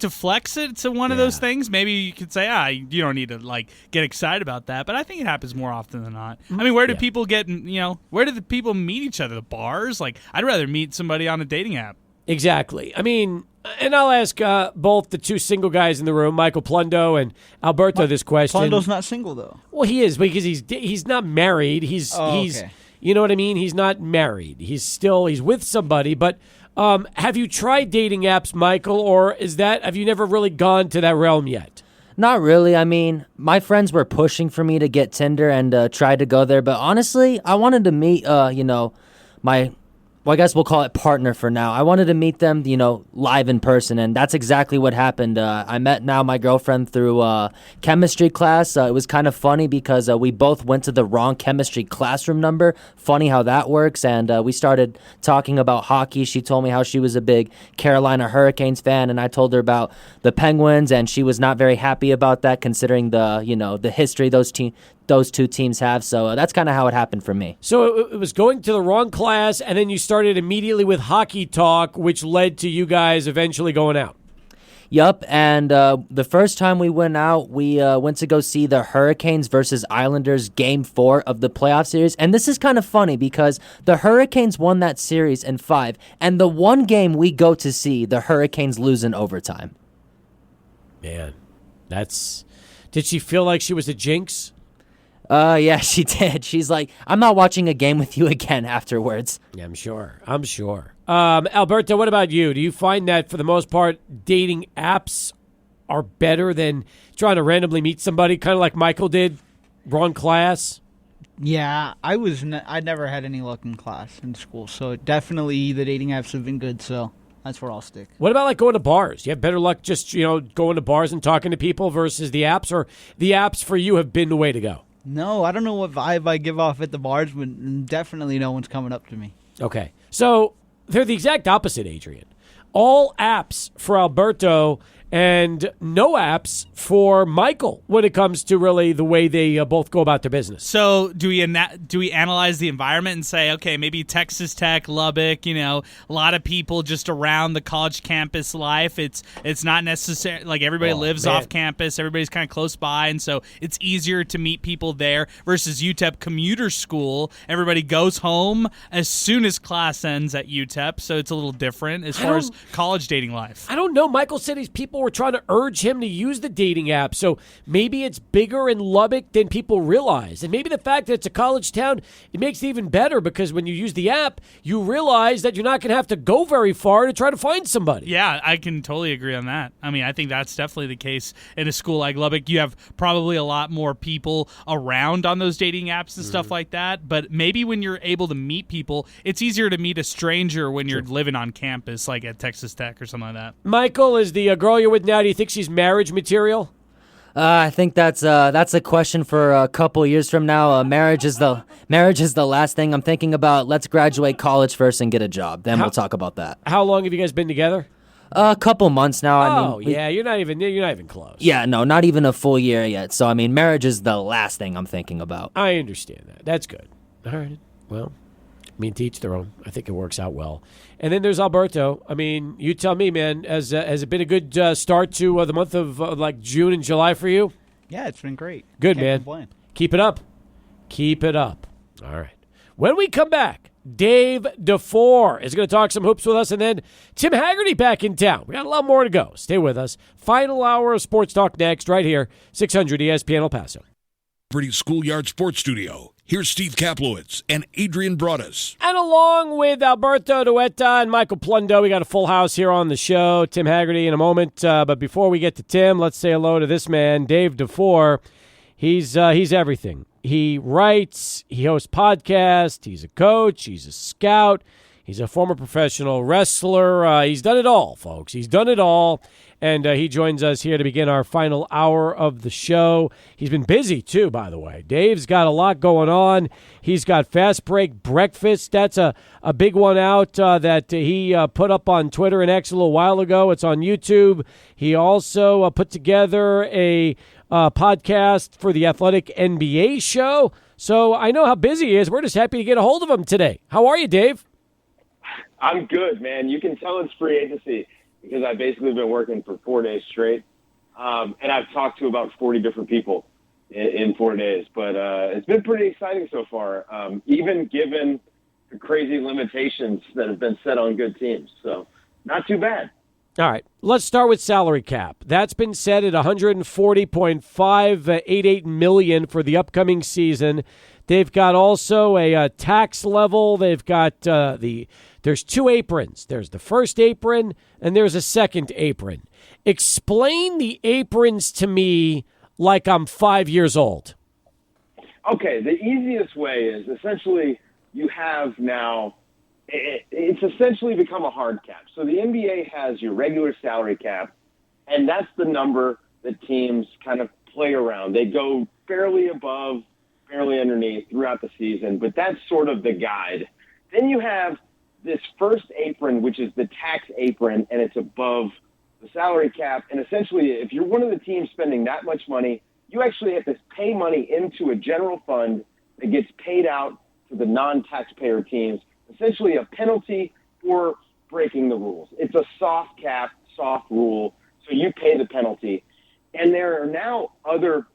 to flex it to one of those things, maybe you could say, you don't need to get excited about that. But I think it happens more often than not. I mean, where do people where do the people meet each other? The bars? I'd rather meet somebody on a dating app. Exactly. I mean, and I'll ask both the two single guys in the room, Michael Plundo and Alberto, this question. Plundo's not single though. Well, he is because he's not married. He's okay. You know what I mean? He's not married. He's with somebody. But have you tried dating apps, Michael, or have you never really gone to that realm yet? Not really. I mean, my friends were pushing for me to get Tinder and tried to go there. But honestly, I wanted to meet, I guess we'll call it partner for now. I wanted to meet them, live in person, and that's exactly what happened. I met my girlfriend through chemistry class. It was kind of funny because we both went to the wrong chemistry classroom number. Funny how that works. And we started talking about hockey. She told me how she was a big Carolina Hurricanes fan, and I told her about the Penguins, and she was not very happy about that considering the history those two teams have. So that's kind of how it happened for me. So it was going to the wrong class, and then you started immediately with hockey talk, which led to you guys eventually going out. Yup, and the first time we went out, we went to go see the Hurricanes versus Islanders Game 4 of the playoff series. And this is kind of funny because the Hurricanes won that series in 5, and the one game we go to see, the Hurricanes lose in overtime. Man, did she feel like she was a jinx? Yeah, she did. She's like, I'm not watching a game with you again afterwards. Yeah, I'm sure. Alberto, what about you? Do you find that for the most part, dating apps are better than trying to randomly meet somebody, kind of like Michael did, wrong class? Yeah, I never had any luck in class in school, so definitely the dating apps have been good, so that's where I'll stick. What about going to bars? You have better luck just, going to bars and talking to people versus the apps, or the apps for you have been the way to go? No, I don't know what vibe I give off at the bars, but definitely no one's coming up to me. Okay. So they're the exact opposite, Adrian. All apps for Alberto and no apps for Michael when it comes to really the way they both go about their business. So do we analyze the environment and say, okay, maybe Texas Tech, Lubbock, a lot of people just around the college campus life. It's not necessary, like everybody lives off campus, everybody's kind of close by, and so it's easier to meet people there versus UTEP commuter school. Everybody goes home as soon as class ends at UTEP, so it's a little different as far as college dating life. I don't know. Michael said these people people were trying to urge him to use the dating app. So maybe it's bigger in Lubbock than people realize. And maybe the fact that it's a college town, it makes it even better because when you use the app, you realize that you're not going to have to go very far to try to find somebody. Yeah, I can totally agree on that. I mean, I think that's definitely the case in a school like Lubbock. You have probably a lot more people around on those dating apps and stuff like that. But maybe when you're able to meet people, it's easier to meet a stranger when you're living on campus, like at Texas Tech or something like that. Michael, is the girl you're with now, do you think she's marriage material? I think that's a question for a couple years from now. Marriage is the last thing I'm thinking about. Let's graduate college first and get a job. Then we'll talk about that. How long have you guys been together? A couple months now. You're not even close. Yeah, no, not even a full year yet. So I mean, marriage is the last thing I'm thinking about. I understand that. That's good. All right. Well, I mean, to each their own. I think it works out well. And then there's Alberto. I mean, you tell me, man. Has it been a good start to the month of like June and July for you? Yeah, it's been great. Good, Can't man. complain. Keep it up. Keep it up. All right. When we come back, Dave DeFore is going to talk some hoops with us, and then Tim Haggerty back in town. We got a lot more to go. Stay with us. Final hour of Sports Talk next, right here, 600 ESPN El Paso. Pretty Schoolyard Sports Studio. Here's Steve Kaplowitz and Adrian Broadus. And along with Alberto Duetta and Michael Plundo, we got a full house here on the show. Tim Haggerty in a moment. But before we get to Tim, let's say hello to this man, Dave DeFore. He's everything. He writes, he hosts podcasts, he's a coach, he's a scout, he's a former professional wrestler. He's done it all, folks. He's done it all. And he joins us here to begin our final hour of the show. He's been busy, too, by the way. Dave's got a lot going on. He's got Fast Break Breakfast. That's a big one out that he put up on Twitter and X a little while ago. It's on YouTube. He also put together a podcast for the Athletic NBA show. So I know how busy he is. We're just happy to get a hold of him today. How are you, Dave? I'm good, man. You can tell it's free agency because I've basically been working for 4 days straight. And I've talked to about 40 different people in 4 days. But it's been pretty exciting so far, even given the crazy limitations that have been set on good teams. So not too bad. All right, let's start with salary cap. That's been set at $140.588 million for the upcoming season. They've got also a tax level. They've got there's two aprons. There's the first apron and there's a second apron. Explain the aprons to me like I'm 5 years old. Okay, the easiest way is essentially you have now. It's essentially become a hard cap. So the NBA has your regular salary cap, and that's the number that teams kind of play around. They go fairly above, fairly underneath throughout the season, but that's sort of the guide. Then you have this first apron, which is the tax apron, and it's above the salary cap. And essentially, if you're one of the teams spending that much money, you actually have to pay money into a general fund that gets paid out to the non-taxpayer teams. Essentially a penalty for breaking the rules. It's a soft cap, soft rule, so you pay the penalty. And there are now other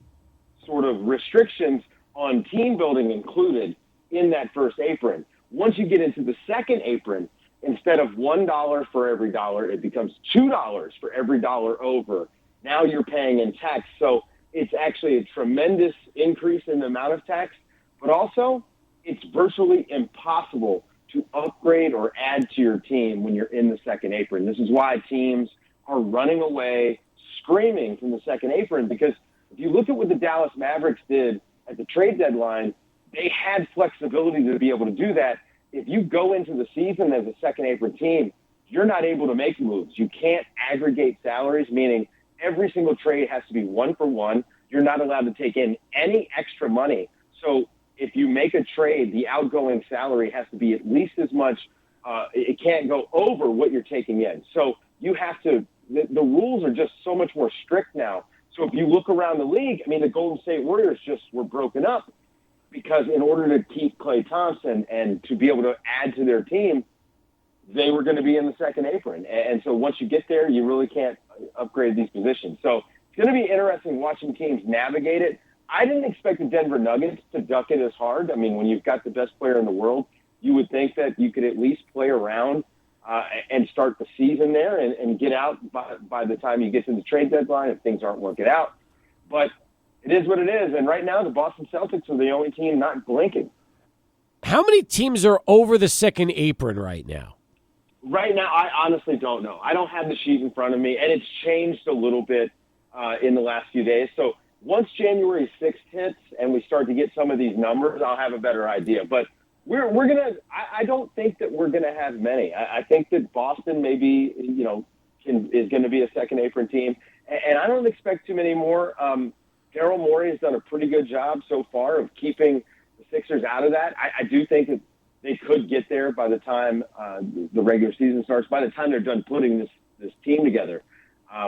sort of restrictions on team building included in that first apron. Once you get into the second apron, instead of $1 for every dollar, it becomes $2 for every dollar over. Now you're paying in tax. So it's actually a tremendous increase in the amount of tax, but also it's virtually impossible to upgrade or add to your team when you're in the second apron. This is why teams are running away, screaming from the second apron, because if you look at what the Dallas Mavericks did at the trade deadline, they had flexibility to be able to do that. If you go into the season as a second apron team, you're not able to make moves. You can't aggregate salaries, meaning every single trade has to be one for one. You're not allowed to take in any extra money. So if you make a trade, the outgoing salary has to be at least as much. It can't go over what you're taking in. So you have to, the rules are just so much more strict now. So if you look around the league, I mean, the Golden State Warriors just were broken up because in order to keep Klay Thompson and to be able to add to their team, they were going to be in the second apron. And so once you get there, you really can't upgrade these positions. So it's going to be interesting watching teams navigate it. I didn't expect the Denver Nuggets to duck it as hard. I mean, when you've got the best player in the world, you would think that you could at least play around and start the season there and get out by the time you get to the trade deadline if things aren't working out. But it is what it is. And right now, the Boston Celtics are the only team not blinking. How many teams are over the second apron right now? Right now, I honestly don't know. I don't have the sheet in front of me, and it's changed a little bit in the last few days. So once January 6th hits and we start to get some of these numbers, I'll have a better idea. But we're gonna. I don't think that we're gonna have many. I think that Boston maybe is going to be a second apron team, and I don't expect too many more. Daryl Morey has done a pretty good job so far of keeping the Sixers out of that. I do think that they could get there by the time the regular season starts, by the time they're done putting this team together.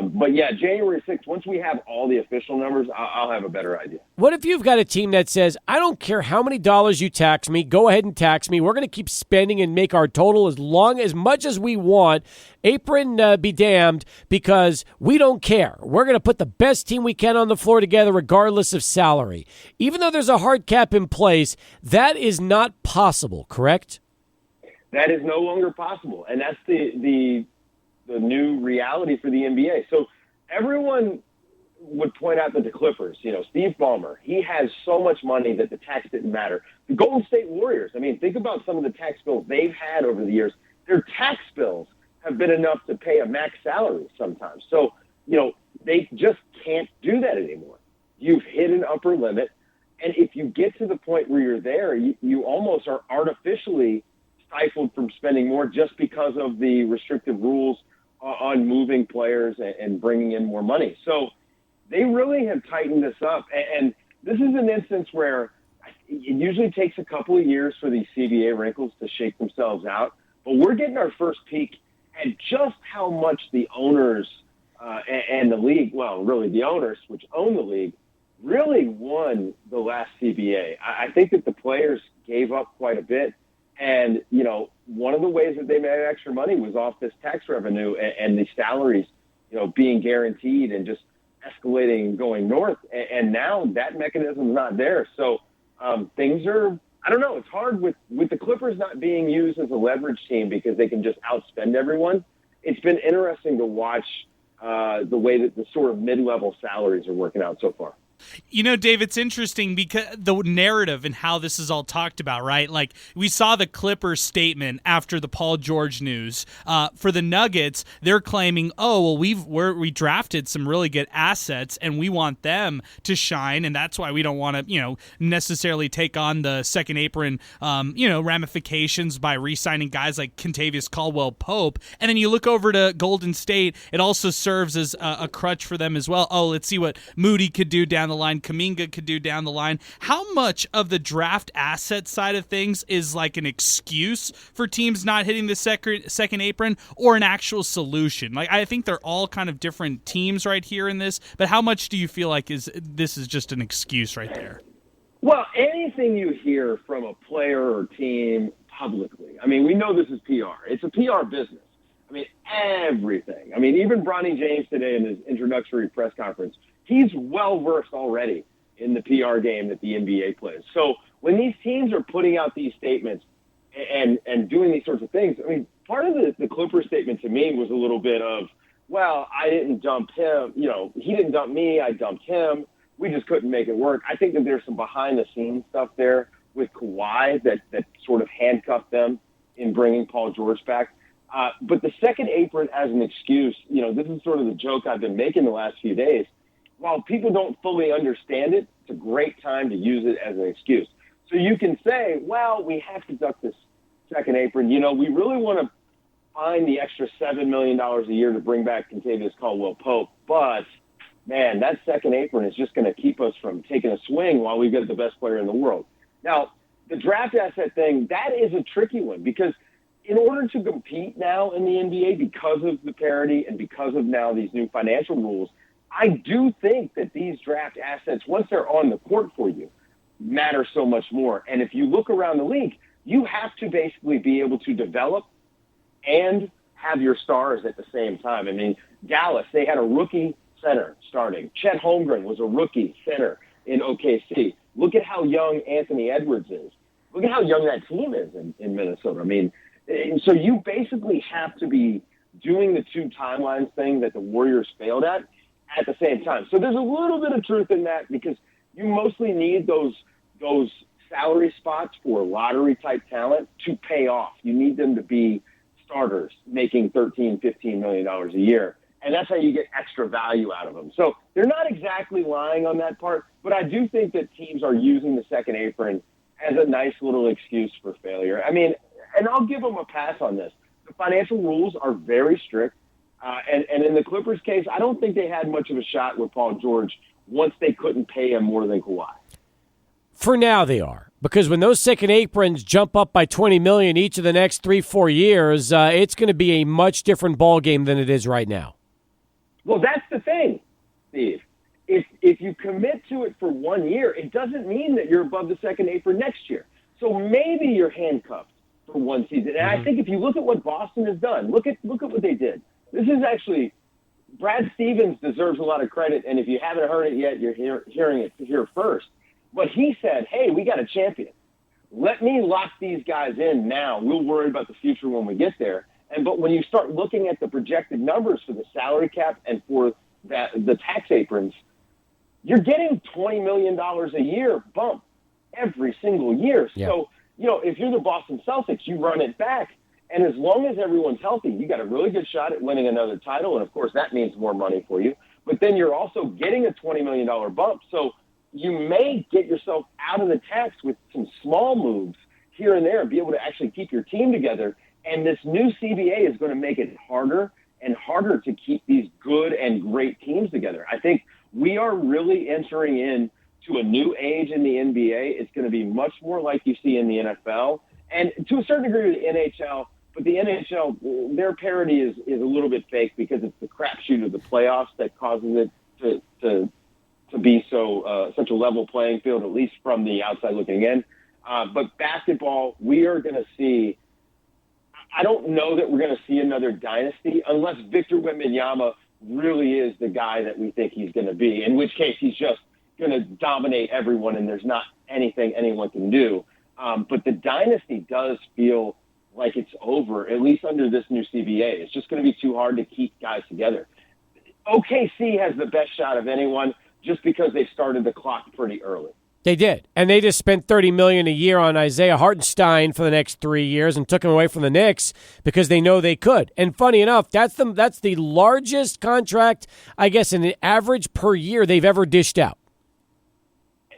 But yeah, January 6th, once we have all the official numbers, I'll have a better idea. What if you've got a team that says, I don't care how many dollars you tax me, go ahead and tax me. We're going to keep spending and make our total as much as we want. Apron be damned, because we don't care. We're going to put the best team we can on the floor together regardless of salary. Even though there's a hard cap in place, that is not possible, correct? That is no longer possible, and that's the new reality for the NBA. So everyone would point out that the Clippers, Steve Ballmer, he has so much money that the tax didn't matter. The Golden State Warriors, think about some of the tax bills they've had over the years. Their tax bills have been enough to pay a max salary sometimes. So, they just can't do that anymore. You've hit an upper limit, and if you get to the point where you're there, you almost are artificially stifled from spending more just because of the restrictive rules on moving players and bringing in more money. So they really have tightened this up. And this is an instance where it usually takes a couple of years for these CBA wrinkles to shake themselves out. But we're getting our first peek at just how much the owners and the league, well, really the owners, which own the league, really won the last CBA. I think that the players gave up quite a bit. And, one of the ways that they made extra money was off this tax revenue and the salaries, being guaranteed and just escalating and going north. And now that mechanism is not there. So things are, I don't know, it's hard with the Clippers not being used as a leverage team because they can just outspend everyone. It's been interesting to watch the way that the sort of mid-level salaries are working out so far. Dave, it's interesting because the narrative and how this is all talked about, right? Like, we saw the Clippers statement after the Paul George news. For the Nuggets, they're claiming, we drafted some really good assets and we want them to shine, and that's why we don't want to, necessarily take on the second apron, ramifications by re-signing guys like Kentavious Caldwell-Pope. And then you look over to Golden State, it also serves as a crutch for them as well. Oh, let's see what Moody could do down the line, Kuminga could do down the line. How much of the draft asset side of things is like an excuse for teams not hitting the second apron, or an actual solution? Like, I think they're all kind of different teams right here in this, but how much do you feel like this is just an excuse right there? Well, anything you hear from a player or team publicly, we know this is PR. It's a PR business. Everything. Even Bronny James today in his introductory press conference, he's well-versed already in the PR game that the NBA plays. So when these teams are putting out these statements and doing these sorts of things, part of the Clippers statement to me was a little bit of, well, I didn't dump him. He didn't dump me. I dumped him. We just couldn't make it work. I think that there's some behind-the-scenes stuff there with Kawhi that sort of handcuffed them in bringing Paul George back. But the second apron as an excuse, this is sort of the joke I've been making the last few days. While people don't fully understand it, it's a great time to use it as an excuse. So you can say, well, we have to duck this second apron. We really want to find the extra $7 million a year to bring back Kentavious Caldwell-Pope. But, man, that second apron is just going to keep us from taking a swing while we get the best player in the world. Now, the draft asset thing, that is a tricky one because in order to compete now in the NBA because of the parity and because of now these new financial rules, I do think that these draft assets, once they're on the court for you, matter so much more. And if you look around the league, you have to basically be able to develop and have your stars at the same time. Dallas, they had a rookie center starting. Chet Holmgren was a rookie center in OKC. Look at how young Anthony Edwards is. Look at how young that team is in Minnesota. And so you basically have to be doing the two timelines thing that the Warriors failed at the same time. So there's a little bit of truth in that because you mostly need those salary spots for lottery type talent to pay off. You need them to be starters making $13, $15 million a year. And that's how you get extra value out of them. So they're not exactly lying on that part, but I do think that teams are using the second apron as a nice little excuse for failure. I mean, and I'll give them a pass on this. The financial rules are very strict. And in the Clippers case, I don't think they had much of a shot with Paul George once they couldn't pay him more than Kawhi. For now, they are. Because when those second aprons jump up by $20 million each of the next 3-4 years, it's going to be a much different ball game than it is right now. Well, that's the thing, Steve. If you commit to it for 1 year, it doesn't mean that you're above the second apron next year. So maybe you're handcuffed for one season. And I think if you look at what Boston has done, look at what they did. This is actually Brad Stevens deserves a lot of credit, and if you haven't heard it yet, you're hearing it here first. But he said, hey, we got a champion. Let me lock these guys in now. We'll worry about the future when we get there. But when you start looking at the projected numbers for the salary cap and for the tax aprons, you're getting $20 million a year bump every single year. Yeah. So, if you're the Boston Celtics, you run it back. And as long as everyone's healthy, you got a really good shot at winning another title. And, of course, that means more money for you. But then you're also getting a $20 million bump. So you may get yourself out of the tax with some small moves here and there and be able to actually keep your team together. And this new CBA is going to make it harder and harder to keep these good and great teams together. I think we are really entering into a new age in the NBA. It's going to be much more like you see in the NFL and to a certain degree the NHL. But the NHL, their parity is a little bit fake because it's the crapshoot of the playoffs that causes it to be such a level playing field, at least from the outside looking in. But basketball, we are going to see. I don't know that we're going to see another dynasty unless Victor Wembanyama really is the guy that we think he's going to be, in which case he's just going to dominate everyone and there's not anything anyone can do. But the dynasty does feel like it's over, at least under this new CBA. It's just going to be too hard to keep guys together. OKC has the best shot of anyone just because they started the clock pretty early. They did, and they just spent $30 million a year on Isaiah Hartenstein for the next 3 years and took him away from the Knicks because they know they could. And funny enough, that's the largest contract, I guess, in an average per year they've ever dished out.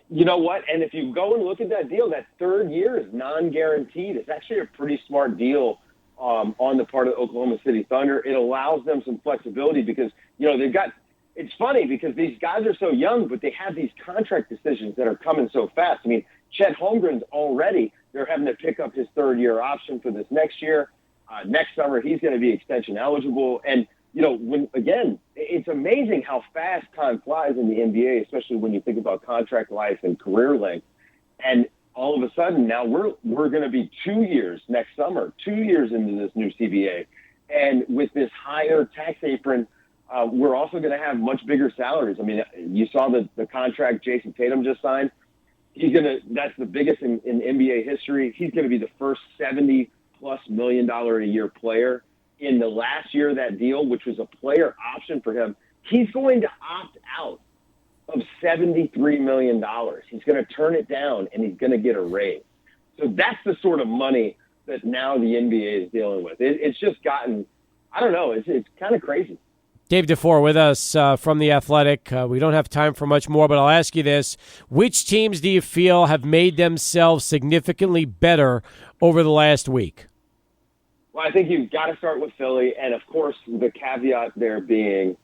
You know what? And if you go and look at that deal, that third year is non-guaranteed. It's actually a pretty smart deal on the part of the Oklahoma City Thunder. It allows them some flexibility because they've got. It's funny because these guys are so young, but they have these contract decisions that are coming so fast. I mean, Chet Holmgren's already, they're having to pick up his third-year option for this next year. Next summer, he's going to be extension eligible. And, it's amazing how fast time flies in the NBA, especially when you think about contract life and career length. And all of a sudden, now we're going to be 2 years next summer, 2 years into this new CBA. And with this higher tax apron, we're also going to have much bigger salaries. I mean, you saw the contract Jason Tatum just signed. That's the biggest in NBA history. He's going to be the first $70+ million a year player. In the last year of that deal, which was a player option for him, he's going to opt out of $73 million. He's going to turn it down and he's going to get a raise. So that's the sort of money that now the NBA is dealing with. It's just gotten, I don't know, it's kind of crazy. Dave DeFore with us from The Athletic. We don't have time for much more, but I'll ask you this. Which teams do you feel have made themselves significantly better over the last week? Well, I think you've got to start with Philly, and, of course, the caveat there being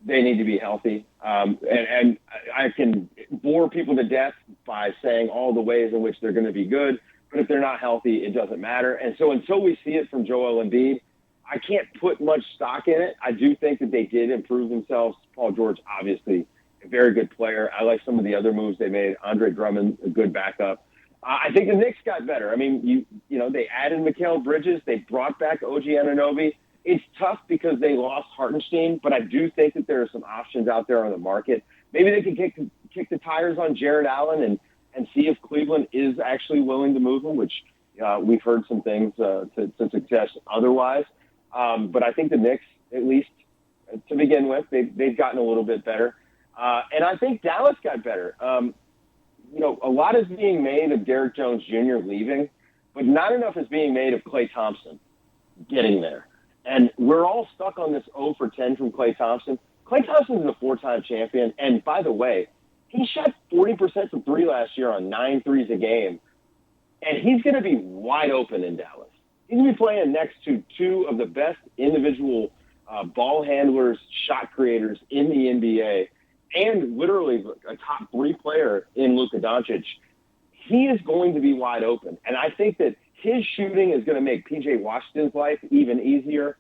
they need to be healthy. And I can bore people to death by saying all the ways in which they're going to be good, but if they're not healthy, it doesn't matter. And so until we see it from Joel Embiid, I can't put much stock in it. I do think that they did improve themselves. Paul George, obviously, a very good player. I like some of the other moves they made. Andre Drummond, a good backup. I think the Knicks got better. I mean, they added Mikal Bridges. They brought back OG Anunoby. It's tough because they lost Hartenstein, but I do think that there are some options out there on the market. Maybe they can kick the tires on Jared Allen and see if Cleveland is actually willing to move him, which We've heard some things to suggest otherwise. But I think the Knicks, at least to begin with, they've gotten a little bit better. And I think Dallas got better. A lot is being made of Derrick Jones Jr. leaving, but not enough is being made of Klay Thompson getting there. And we're all stuck on this 0 for 10 from Klay Thompson. Klay Thompson is a 4-time champion. And by the way, he shot 40% from three last year on 9 threes a game. And he's going to be wide open in Dallas. He's going to be playing next to two of the best individual ball handlers, shot creators in the NBA, and literally a top 3 player in Luka Doncic. He is going to be wide open. And I think that his shooting is going to make P.J. Washington's life even easier.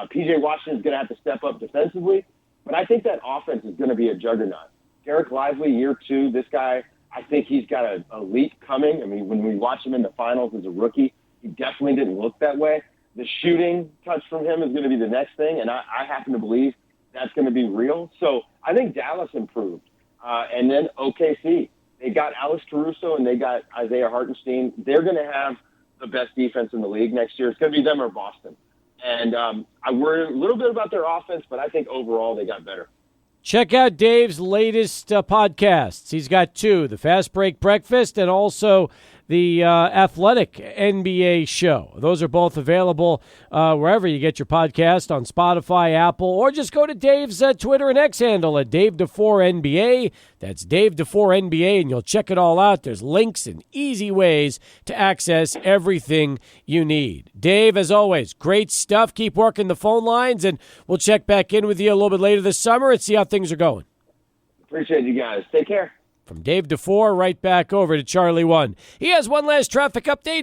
P.J. Washington is going to have to step up defensively, but I think that offense is going to be a juggernaut. Derek Lively, year 2, this guy, I think he's got a leap coming. I mean, when we watch him in the finals as a rookie, he definitely didn't look that way. The shooting touch from him is going to be the next thing, and I happen to believe that's going to be real. So I think Dallas improved. And then OKC. They got Alex Caruso and they got Isaiah Hartenstein. They're going to have the best defense in the league next year. It's going to be them or Boston. And I worry a little bit about their offense, but I think overall they got better. Check out Dave's latest podcasts. He's got 2, the Fast Break Breakfast and also the Athletic NBA Show. Those are both available wherever you get your podcast, on Spotify, Apple, or just go to Dave's Twitter and X handle at DaveDeForeNBA. That's DaveDeForeNBA, and you'll check it all out. There's links and easy ways to access everything you need. Dave, as always, great stuff. Keep working the phone lines, and we'll check back in with you a little bit later this summer and see how things are going. Appreciate you guys. Take care. From Dave DeFore, right back over to Charlie 1. He has one last traffic update.